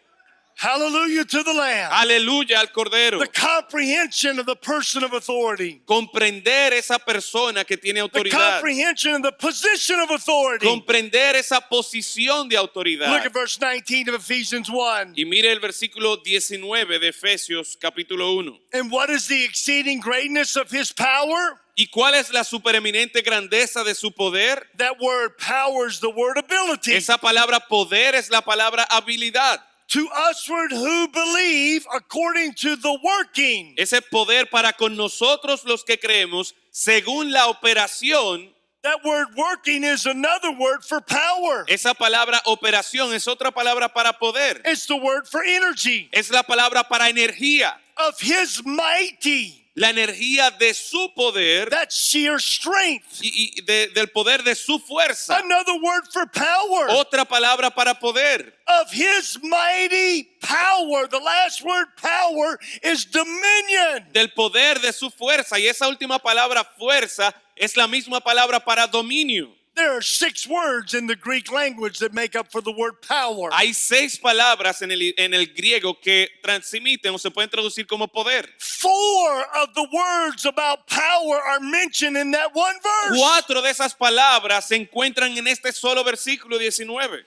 Hallelujah to the Lamb. Aleluya al Cordero. The comprehension of the person of authority. Comprender esa persona que tiene The autoridad. comprehension of the position of authority. Comprender esa posición de Look autoridad. at verse 19 of Ephesians 1. Y mire el versículo 19 de Efesios capítulo 1. And what is the exceeding greatness of his power? ¿Y cuál es la supereminente grandeza de su poder? That word power is the word ability. Esa palabra poder es la palabra habilidad. To usward who believe according to the working. Ese poder para con nosotros los que creemos según la operación. That word working is another word for power. Esa palabra operación es otra palabra para poder. It's the word for energy. Es la palabra para energía. Of his mighty. La energía de su poder That's sheer strength. y del poder de su fuerza. Another word for power. Otra palabra para poder. Of his mighty power. The last word power is dominion. Del poder de su fuerza. Y esa última palabra fuerza es la misma palabra para dominio. There are 6 words in the Greek language that make up for the word power. Hay 6 palabras en el griego que transmiten o se pueden traducir como poder. 4 of the words about power are mentioned in that one verse. 4 de esas palabras se encuentran en este solo versículo 19.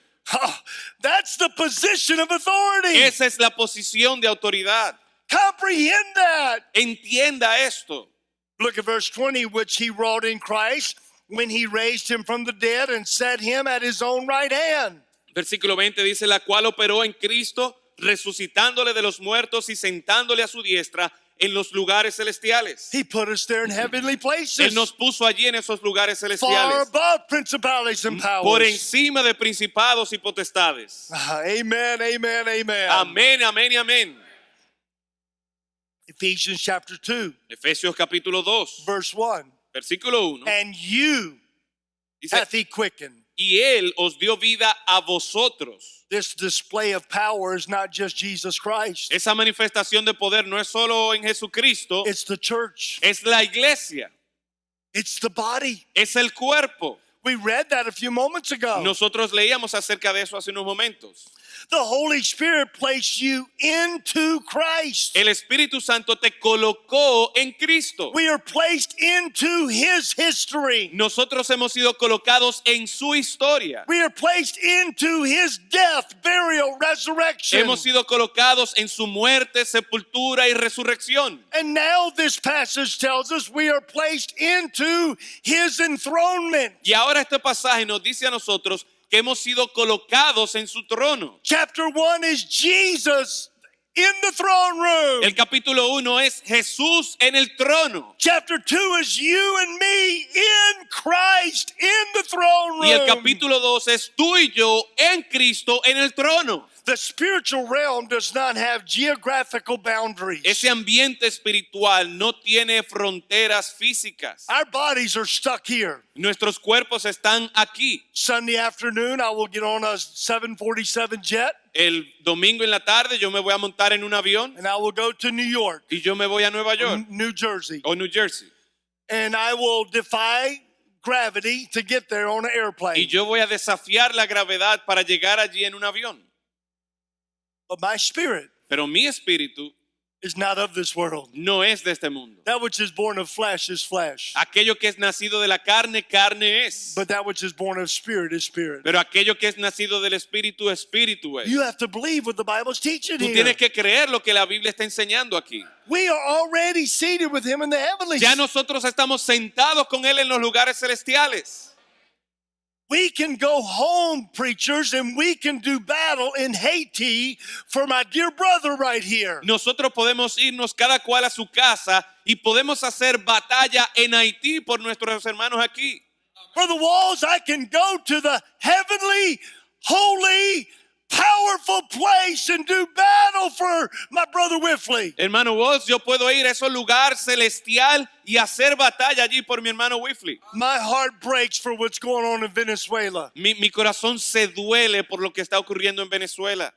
That's the position of authority. Esa es la posición de autoridad. Comprehend that. Entienda esto. Look at verse 20, which he wrought in Christ when he raised him from the dead and set him at his own right hand. Versículo 20 dice, la cual operó en Cristo, resucitándole de los muertos y sentándole a su diestra en los lugares celestiales. He put us there in heavenly Él places, nos puso allí en esos lugares far celestiales, above principalities and por powers. encima de principados y potestades. Amen, amen, amen. Amén, amén y amén. Ephesians chapter 2, Efesios capítulo 2, verse 1. versículo 1. And you Dice, hath he quickened. y Él os dio vida a vosotros. This display of power is not just Jesus Christ. Esa manifestación de poder no es solo en Jesucristo, It's the church. es la iglesia, It's the body. es el cuerpo. We read that a few moments ago. Nosotros leíamos acerca de eso hace unos momentos. The Holy Spirit placed you into Christ. El Espíritu Santo te colocó en Cristo. We are placed into his history. Nosotros hemos sido colocados en su historia. We are placed into his death, burial, resurrection. Hemos sido colocados en su muerte, sepultura y resurrección. And now this passage tells us we are placed into his enthronement. Y ahora este pasaje nos dice a nosotros que hemos sido colocados en su trono. Chapter 1 is Jesus in the throne room. El capítulo 1 es Jesús en el trono. Chapter 2 is you and me in Christ in the throne room. Y el capítulo 2 es tú y yo en Cristo en el trono. The spiritual realm does not have geographical boundaries. Ese ambiente espiritual no tiene fronteras físicas. Our bodies are stuck here. Nuestros cuerpos están aquí. Sunday afternoon, I will get on a 747 jet El domingo en la tarde yo me voy a montar en un avión and I will go to New York, y yo me voy a Nueva York New Jersey. o New Jersey. and I will defy gravity to get there on an Y airplane. yo voy a desafiar la gravedad para llegar allí en un avión. But my spirit Pero mi espíritu is not of this world. no es de este mundo. That which is born of flesh is flesh. Aquello que es nacido de la carne, carne es. But that which is born of spirit is spirit. Pero aquello que es nacido del espíritu, espíritu es. You have to believe what the Bible's teaching Tú here. tienes que creer lo que la Biblia está enseñando aquí. We are already seated with him in the heavenlies. Ya nosotros estamos sentados con Él en los lugares celestiales. We can go home, preachers, and we can do battle in Haiti for my dear brother right here. Nosotros podemos irnos cada cual a su casa y podemos hacer batalla en Haití por nuestros hermanos aquí. Brother Walls, I can go to the heavenly, holy, powerful place and do battle for my brother Whiffley. Hermano Walls, yo puedo ir a ese lugar celestial y hacer batalla allí por mi hermano Whiffley. My heart breaks for what's going on in Venezuela. Mi corazón se duele por lo que está ocurriendo en Venezuela.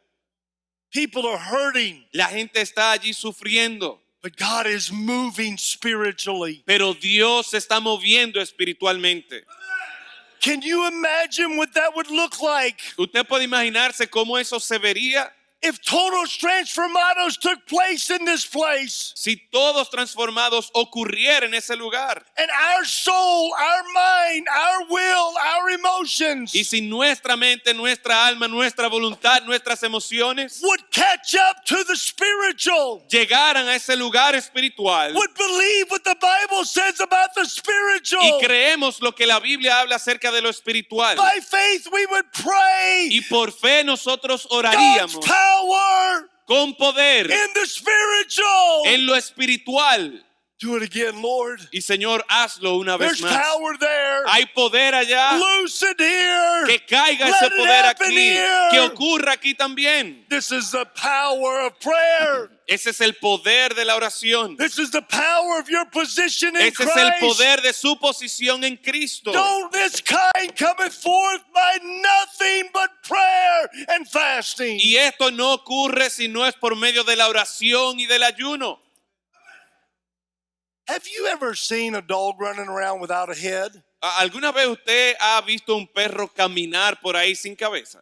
People are hurting, La gente está allí sufriendo, but God is moving spiritually. pero Dios se está moviendo espiritualmente. Can you imagine what that would look like ¿Usted puede imaginarse cómo eso se vería if total transformados took place in this place? si todos transformados ocurriera en ese lugar? And our soul, our mind, our will, our emotions Y si nuestra mente, nuestra alma, nuestra voluntad, nuestras emociones would catch up to the spiritual, llegaran a ese lugar espiritual would believe what the Bible says about the y spiritual. creemos lo que la Biblia habla acerca de lo espiritual, By faith we would pray y por fe nosotros God's oraríamos power con poder in the spiritual. en lo espiritual. Do it again, Lord. Y Señor, hazlo una vez There's más. power there. Hay poder allá. Loose it here. Que caiga Let ese it poder happen aquí. here. Que ocurra aquí también. This is the power of prayer. Ese es el poder de la oración. This is the power of your position in Ese es el Christ. poder de su posición en Cristo. Don't this kind cometh forth by nothing but prayer and fasting. Y esto no ocurre si no es por medio de la oración y del ayuno. Have you ever seen a dog running around without a head? ¿Alguna vez usted ha visto un perro caminar por ahí sin cabeza?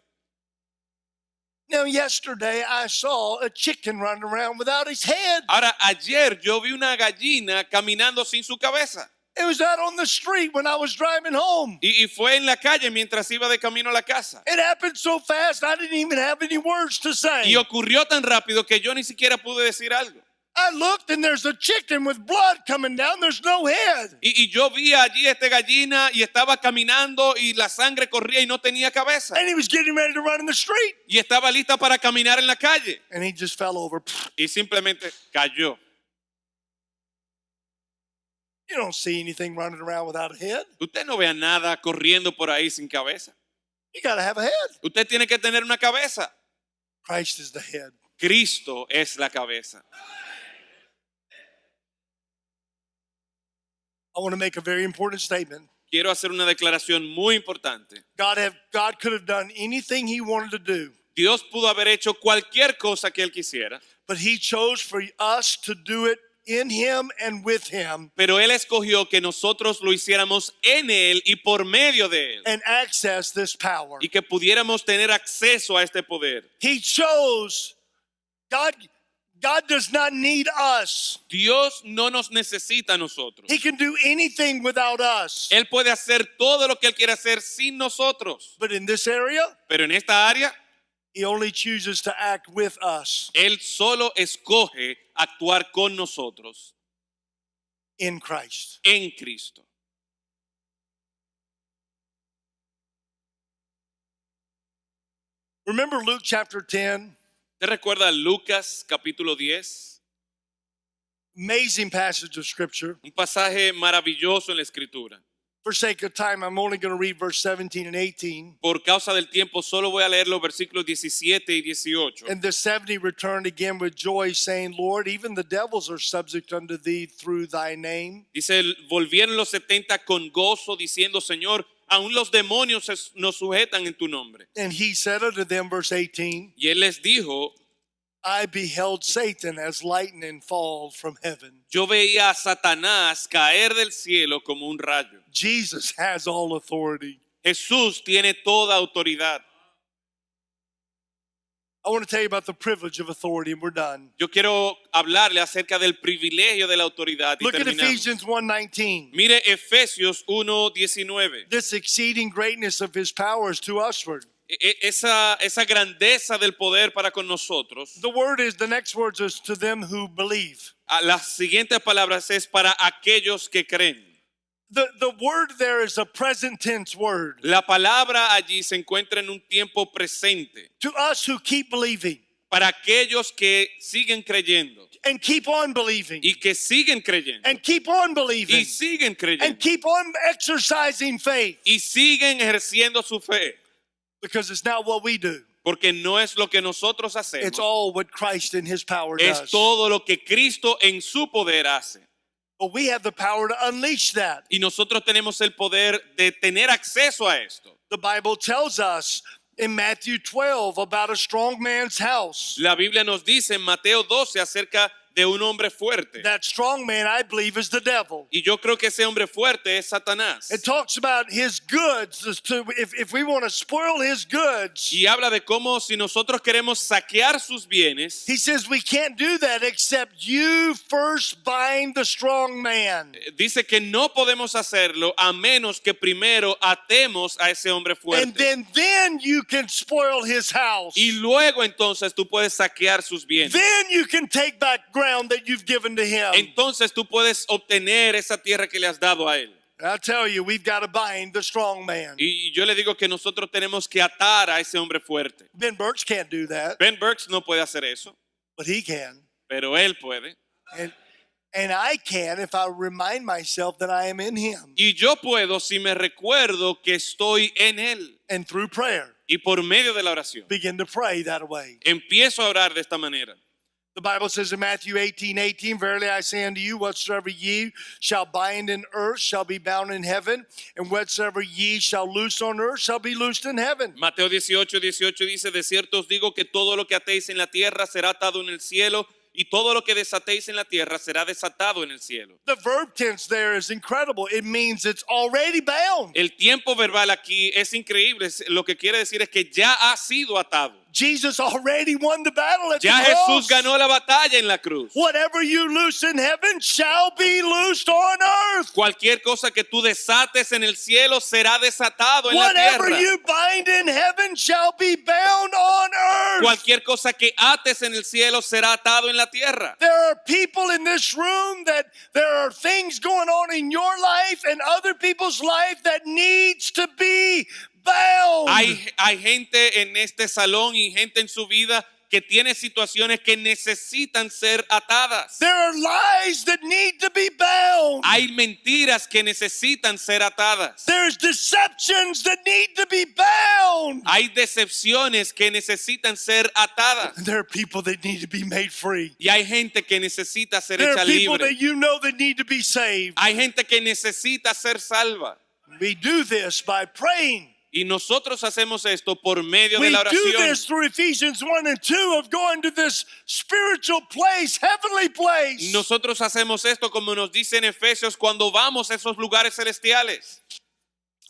Now, yesterday I saw a chicken running around without his head. Ahora, ayer yo vi una gallina caminando sin su cabeza. It was out on the street when I was driving home. Y fue en la calle mientras iba de camino a la casa. It happened so fast I didn't even have any words to say. Y ocurrió tan rápido que yo ni siquiera pude decir algo. I looked and there's a chicken with blood coming down. There's no head. Y yo vi allí esta gallina y estaba caminando y la sangre corría y no tenía cabeza. And he was getting ready to run in the street. Y estaba lista para caminar en la calle. And he just fell over. Y simplemente cayó. You don't see anything running around without a head. Usted no vea nada corriendo por ahí sin cabeza. You got to have a head. Usted tiene que tener una cabeza. Christ is the head. Cristo es la cabeza. I want to make a very important statement. Quiero hacer una declaración muy importante. God could have done anything he wanted to do, Dios pudo haber hecho cualquier cosa que Él quisiera, but he chose for us to do it in him and with him pero Él escogió que nosotros lo hiciéramos en Él y por medio de Él, and access this power. y que pudiéramos tener acceso a este poder. He chose, God does not need us. Dios no nos necesita a nosotros. He can do anything without us. Él puede hacer todo lo que Él quiere hacer sin nosotros, But in this area, pero en esta área, he only chooses to act with us Él solo escoge actuar con nosotros in Christ. en Cristo. Remember Luke chapter 10? ¿Te recuerda Lucas capítulo 10? Amazing passage of scripture. Un pasaje maravilloso en la Escritura. For sake of time, I'm only going to read verse 17 and 18. Por causa del tiempo, solo voy a leer los versículos 17 y 18. And the 70 returned again with joy, saying, Lord, even the devils are subject unto thee through thy name. Dice, volvieron los 70 con gozo, diciendo, Señor, aún los demonios nos sujetan en tu nombre. And he said unto them, verse 18, Y Él les dijo, I beheld Satan as lightning fall from heaven. Yo veía a Satanás caer del cielo como un rayo. Jesus has all authority. Jesús tiene toda autoridad. I want to tell you about the privilege of authority, and we're done. Yo quiero hablarle acerca del privilegio de la autoridad y Look at terminamos. Ephesians 1:19. Mire Efesios 1:19. This exceeding greatness of his power is to usward. Esa grandeza del poder para con nosotros. The next words is to them who believe. Las siguientes palabras es para aquellos que creen. The word there is a present tense word. La palabra allí se encuentra en un tiempo presente. To us who keep believing. Para aquellos que siguen creyendo. And keep on believing. Y que siguen creyendo. And keep on believing. Y siguen creyendo. And keep on exercising faith. Y siguen ejerciendo su fe. Because it's not what we do. Porque no es lo que nosotros hacemos. It's all what Christ in his power does. Es todo lo que Cristo en su poder hace. But we have the power to unleash that. Y nosotros tenemos el poder de tener acceso a esto. The Bible tells us in Matthew 12 about a strong man's house. La Biblia nos dice en Mateo 12 acerca de un hombre fuerte. That strong man, I believe, is the devil. Y yo creo que ese hombre fuerte es Satanás. It talks about his goods. If we want to spoil his goods, Y habla de cómo si nosotros queremos saquear sus bienes, he says we can't do that except you first bind the strong man. dice que no podemos hacerlo a menos que primero atemos a ese hombre And fuerte. then you can spoil his house. Y luego entonces tú puedes saquear sus bienes. Then you can take back ground that you've given to him. Entonces tú puedes obtener esa tierra que le has dado a él. I tell you, we've got to bind the strong man. Y yo le digo que nosotros tenemos que atar a ese hombre fuerte. Ben Burks can't do that, Ben Burks no puede hacer eso, but he can. pero él puede. And I can if I remind myself that I am in him. Y yo puedo si me recuerdo que estoy en él. And through prayer, Y por medio de la oración, begin to pray that way. empiezo a orar de esta manera. The Bible says in Matthew 18:18, verily I say unto you, whatsoever ye shall bind in earth shall be bound in heaven, and whatsoever ye shall loose on earth shall be loosed in heaven. Mateo 18:18 dice, de cierto os digo que todo lo que atéis en la tierra será atado en el cielo, y todo lo que desatéis en la tierra será desatado en el cielo. The verb tense there is incredible. It means it's already bound. El tiempo verbal aquí es increíble. Lo que quiere decir es que ya ha sido atado. Jesus already won the battle at Ya the cross. Jesús ganó la batalla en la cruz. Whatever you loose in heaven shall be loosed on earth. Cualquier cosa que tú desates en el cielo será desatado en la Whatever tierra. you bind in heaven shall be bound on earth. Cualquier cosa que ates en el cielo será atado en la tierra. There are people in this room that there are things going on in your life and other people's life that needs to be bound. Hay gente en este salón y gente en su vida que tiene situaciones que necesitan ser atadas. There are lies that need to be bound. Hay mentiras que necesitan ser atadas. There's deceptions that need to be bound. Hay decepciones que necesitan ser atadas. And there are people that need to be made free. Y hay gente que necesita ser There hecha are people libre. that you know that need to be saved. Hay gente que necesita ser salva. We do this by praying. Y nosotros hacemos esto por medio de We la do oración. this through Ephesians 1 and 2 of going to this spiritual place, heavenly place. Nosotros hacemos esto como nos dice en Efesios cuando vamos a esos lugares celestiales.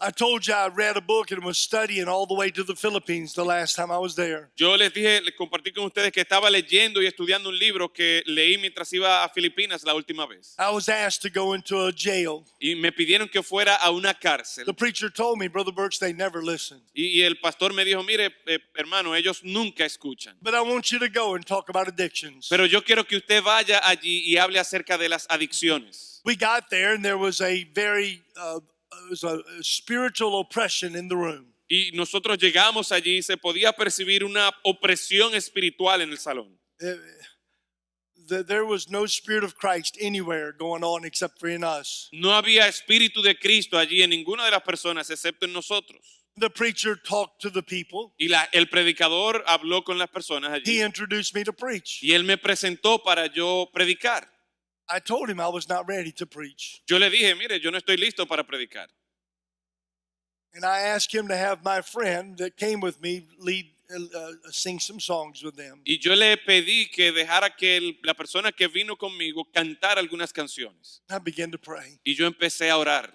I told you I read a book and was studying all the way to the Philippines the last time I was there. Yo les compartí con ustedes que estaba leyendo y estudiando un libro que leí mientras iba a Filipinas la última vez. I was asked to go into a jail. Y me pidieron que fuera a una cárcel. The preacher told me, Brother Birch, they never listen. Y el pastor me dijo, mire, hermano, ellos nunca escuchan. But I want you to go and talk about addictions. Pero yo quiero que usted vaya allí y hable acerca de las adicciones. We got there and there was a very it was a spiritual oppression in the room. Y nosotros llegamos allí y se podía percibir una opresión espiritual en el salón. There was no spirit of Christ anywhere going on except for in us. No había espíritu de Cristo allí en ninguna de las personas excepto en nosotros. The preacher talked to the people. Y el predicador habló con las personas allí. He introduced me to preach. Y él me presentó para yo predicar. I told him I was not ready to preach. Yo le dije, mire, yo no estoy listo para predicar. And I asked him to have my friend that came with me lead sing some songs with them. Y yo le pedí que dejara que la persona que vino conmigo cantara algunas canciones. I began to pray. Y yo empecé a orar.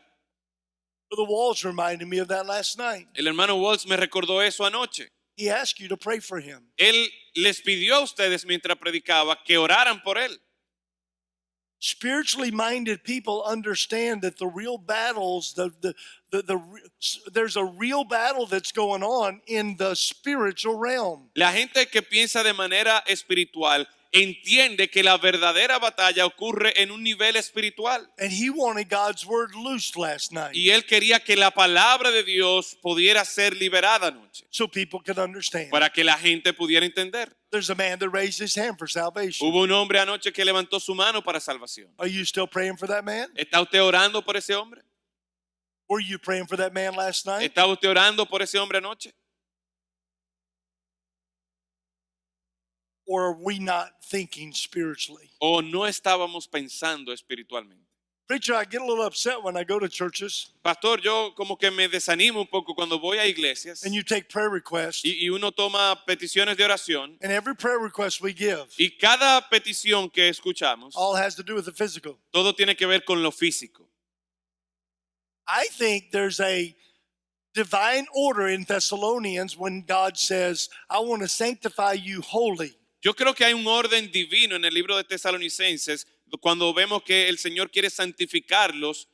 Brother Walls reminded me of that last night. El hermano Waltz me recordó eso anoche. He asked you to pray for him. Él les pidió a ustedes mientras predicaba que oraran por él. Spiritually minded people understand that the real battles, there's a real battle that's going on in the spiritual realm. La gente que piensa de manera espiritual entiende que la verdadera batalla ocurre en un nivel espiritual. And he wanted God's word loosed last night Y él quería que la palabra de Dios pudiera ser liberada anoche so people could understand. para que la gente pudiera entender. There's a man that raised his hand for salvation. Hubo un hombre anoche que levantó su mano para salvación. Are you still praying for that man? ¿Está usted orando por ese hombre? Were you praying for that man last night? ¿Estaba usted orando por ese hombre anoche? Or are we not thinking spiritually? ¿O no estábamos pensando espiritualmente? Preacher, I get a little upset when I go to churches Pastor, yo como que me desanimo un poco cuando voy a iglesias and you take prayer requests, y uno toma peticiones de oración and every prayer request we give y cada petición que escuchamos, all has to do with the physical. todo tiene que ver con lo físico. I think there's a divine order in Thessalonians when God says, I want to sanctify you wholly. Yo creo que hay un orden divino en el libro de Tesalonicenses cuando vemos que el Señor quiere santificarlos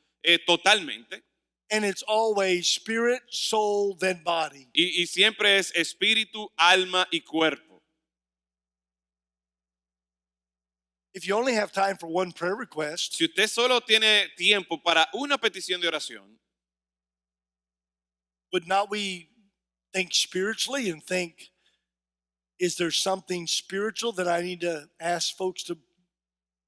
totalmente. And it's always spirit, soul, then body. Y siempre es espíritu, alma y cuerpo. If you only have time for one prayer request, Si usted solo tiene tiempo para una petición de oración, would not we think spiritually and think, is there something spiritual that I need to ask folks to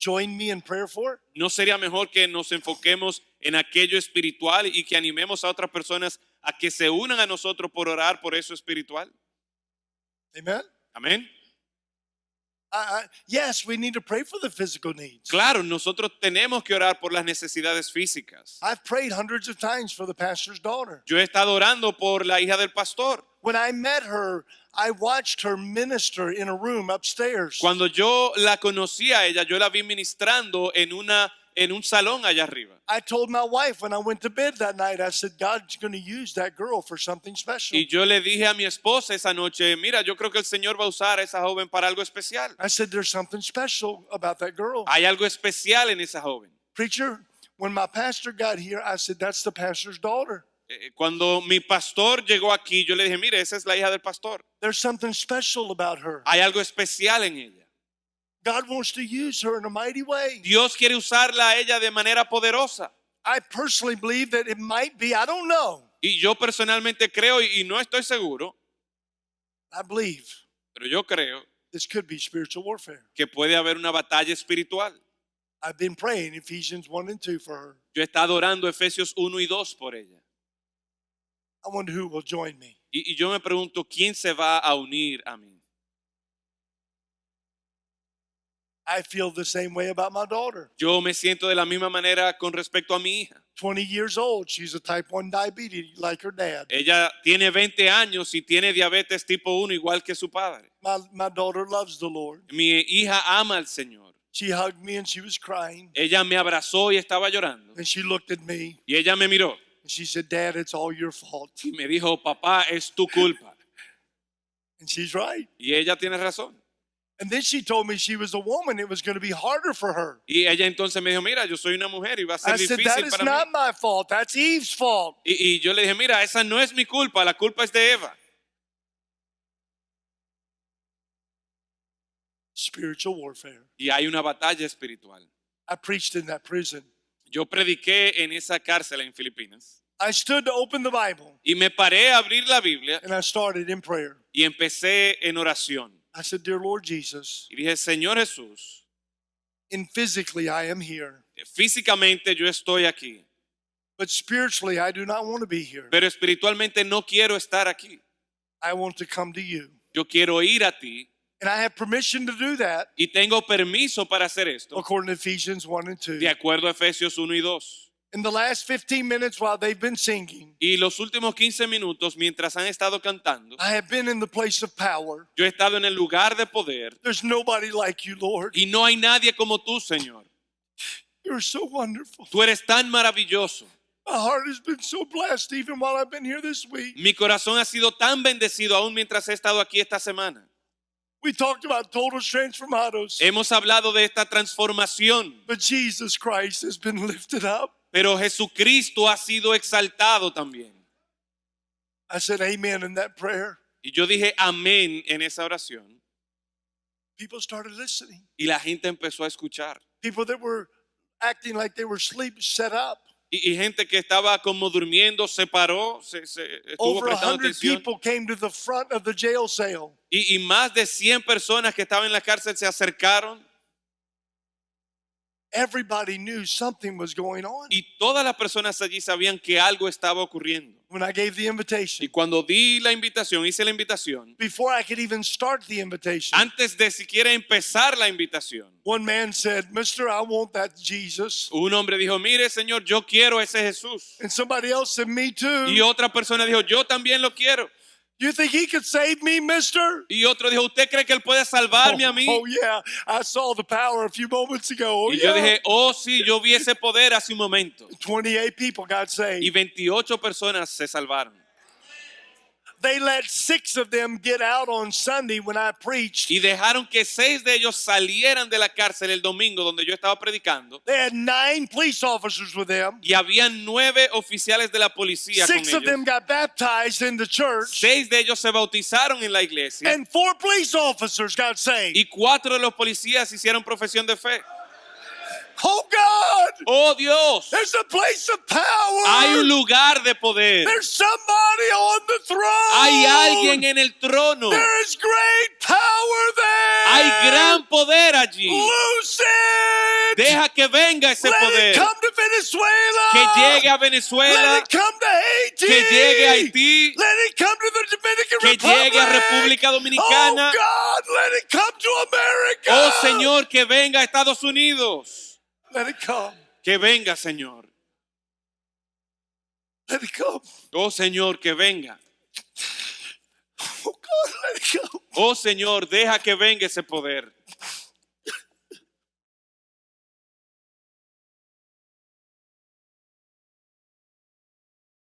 join me in prayer for? ¿no sería mejor que nos enfoquemos en aquello espiritual y que animemos a otras personas a que se unan a nosotros por orar por eso espiritual? Amen? Amén. Yes, we need to pray for the physical needs. Claro, nosotros tenemos que orar por las necesidades físicas. I've prayed hundreds of times for the pastor's daughter. Yo he estado orando por la hija del pastor. When I met her, I watched her minister in a room upstairs. Cuando yo la conocí a ella, yo la vi ministrando en un salón allá arriba. I told my wife when I went to bed that night, I said, God's going to use that girl for something special. Y yo le dije a mi esposa esa noche, mira, yo creo que el Señor va a usar a esa joven para algo especial. I said, there's something special about that girl. Hay algo especial en esa joven. Preacher, when my pastor got here, I said, that's the pastor's daughter. Cuando mi pastor llegó aquí, yo le dije, mire, esa es la hija del pastor. There's something special about her. Hay algo especial en ella. God wants to use her in a mighty way. Dios quiere usarla a ella de manera poderosa. I personally believe that it might be, I don't know. Y yo personalmente creo, y no estoy seguro, I believe pero yo creo this could be spiritual warfare. que puede haber una batalla espiritual. I've been praying Ephesians 1 and 2 for her. Yo he estado orando Efesios 1 y 2 por ella. I wonder who will join me. Y yo me pregunto, ¿quién se va a unir a mí? I feel the same way about my daughter. Yo me siento de la misma manera con respecto a mi hija. 20 years old. She's a type 1 diabetes like her dad. Ella tiene 20 años y tiene diabetes tipo 1 igual que su padre. My daughter loves the Lord. Mi hija ama al Señor. She hugged me and she was crying. Ella me abrazó y estaba llorando. And she looked at me Y ella me miró and she said, Dad, it's all your fault. y me dijo, papá, es tu culpa. And she's right. Y ella tiene razón. And then she told me she was a woman. It was going to be harder for her. Y ella entonces me dijo, mira, yo soy una mujer y va a ser I said, that difícil is para not mí. my fault. That's Eve's fault. Y yo le dije, mira, esa no es mi culpa, la culpa es de Eva. Spiritual warfare. Y hay una batalla espiritual. I preached in that prison. Yo prediqué en esa cárcel en Filipinas. I stood to open the Bible Y me paré a abrir la Biblia and I started in prayer. y empecé en oración. I said, Dear Lord Jesus, Y dije, Señor Jesús, in physically I am here, físicamente yo estoy aquí, but spiritually I do not want to be here. pero espiritualmente no quiero estar aquí. I want to come to you. Yo quiero ir a ti And I have permission to do that y tengo permiso para hacer esto, according to Ephesians 1 and 2. de acuerdo a Efesios 1 y 2. In the last 15 minutes while they've been singing, Y los últimos 15 minutos, mientras han estado cantando, I have been in the place of power. yo he estado en el lugar de poder. There's nobody like you, Lord. Y no hay nadie como tú, Señor. You're so wonderful. Tú eres tan maravilloso. My heart has been so blessed even while I've been here this week. Mi corazón ha sido tan bendecido aún mientras he estado aquí esta semana. We talked about total transformados, Hemos hablado de esta transformación, but Jesus Christ has been lifted up. pero Jesucristo ha sido exaltado también. I said amen in that prayer. Y yo dije amén en esa oración. People started listening. Y la gente empezó a escuchar. People that were acting like they were asleep sat up. Y gente que estaba como durmiendo se paró, estuvo Over prestando 100 atención. people came to the front of the jail cell. Y más de 100 personas que estaban en la cárcel se acercaron. Everybody knew something was going on. Y todas las personas allí sabían que algo estaba ocurriendo. When I gave the Y invitation, cuando di la invitación, hice la invitación, before I could even start the invitation, antes de siquiera empezar la invitación, one man said, Mister, I want that Jesus. un hombre dijo, mire Señor, yo quiero ese Jesús. And somebody else said, me too. Y otra persona dijo, yo también lo quiero. You think he could save me, mister? Y otro dijo, ¿usted cree que él puede salvarme a mí? Oh, yeah. I saw the power a few moments ago. Oh, Y yo yeah. dije, oh sí, yo vi ese poder hace un momento. 28 people got saved. Y 28 personas se salvaron. They let 6 of them get out on Sunday when I preached. Y dejaron que 6 de ellos salieran de la cárcel el domingo donde yo estaba predicando. They had 9 police officers with them. Y habían 9 oficiales de la policía con 6 of them ellos. got baptized in the church. 6 de ellos se bautizaron en la iglesia. And 4 police officers got saved. Y 4 de los policías hicieron profesión de fe. Oh, God. ¡Oh, Dios! There's a place of power. Hay un lugar de poder. There's somebody on the throne. Hay alguien en el trono. There is great power there. Hay gran poder allí. Loose it. Deja que venga ese Let poder. it come to Venezuela. Que llegue a Let Venezuela. it come to Haiti. Que llegue a Haití. Let it come to the Dominican Que Republic. llegue a República Dominicana. Oh, God, let it come to America. Oh, Señor, que venga a Estados Unidos. Let it come. Que venga, Señor. Let it come. Oh, Señor, que venga. Oh, God, let it come. Oh, Señor, deja que venga ese poder.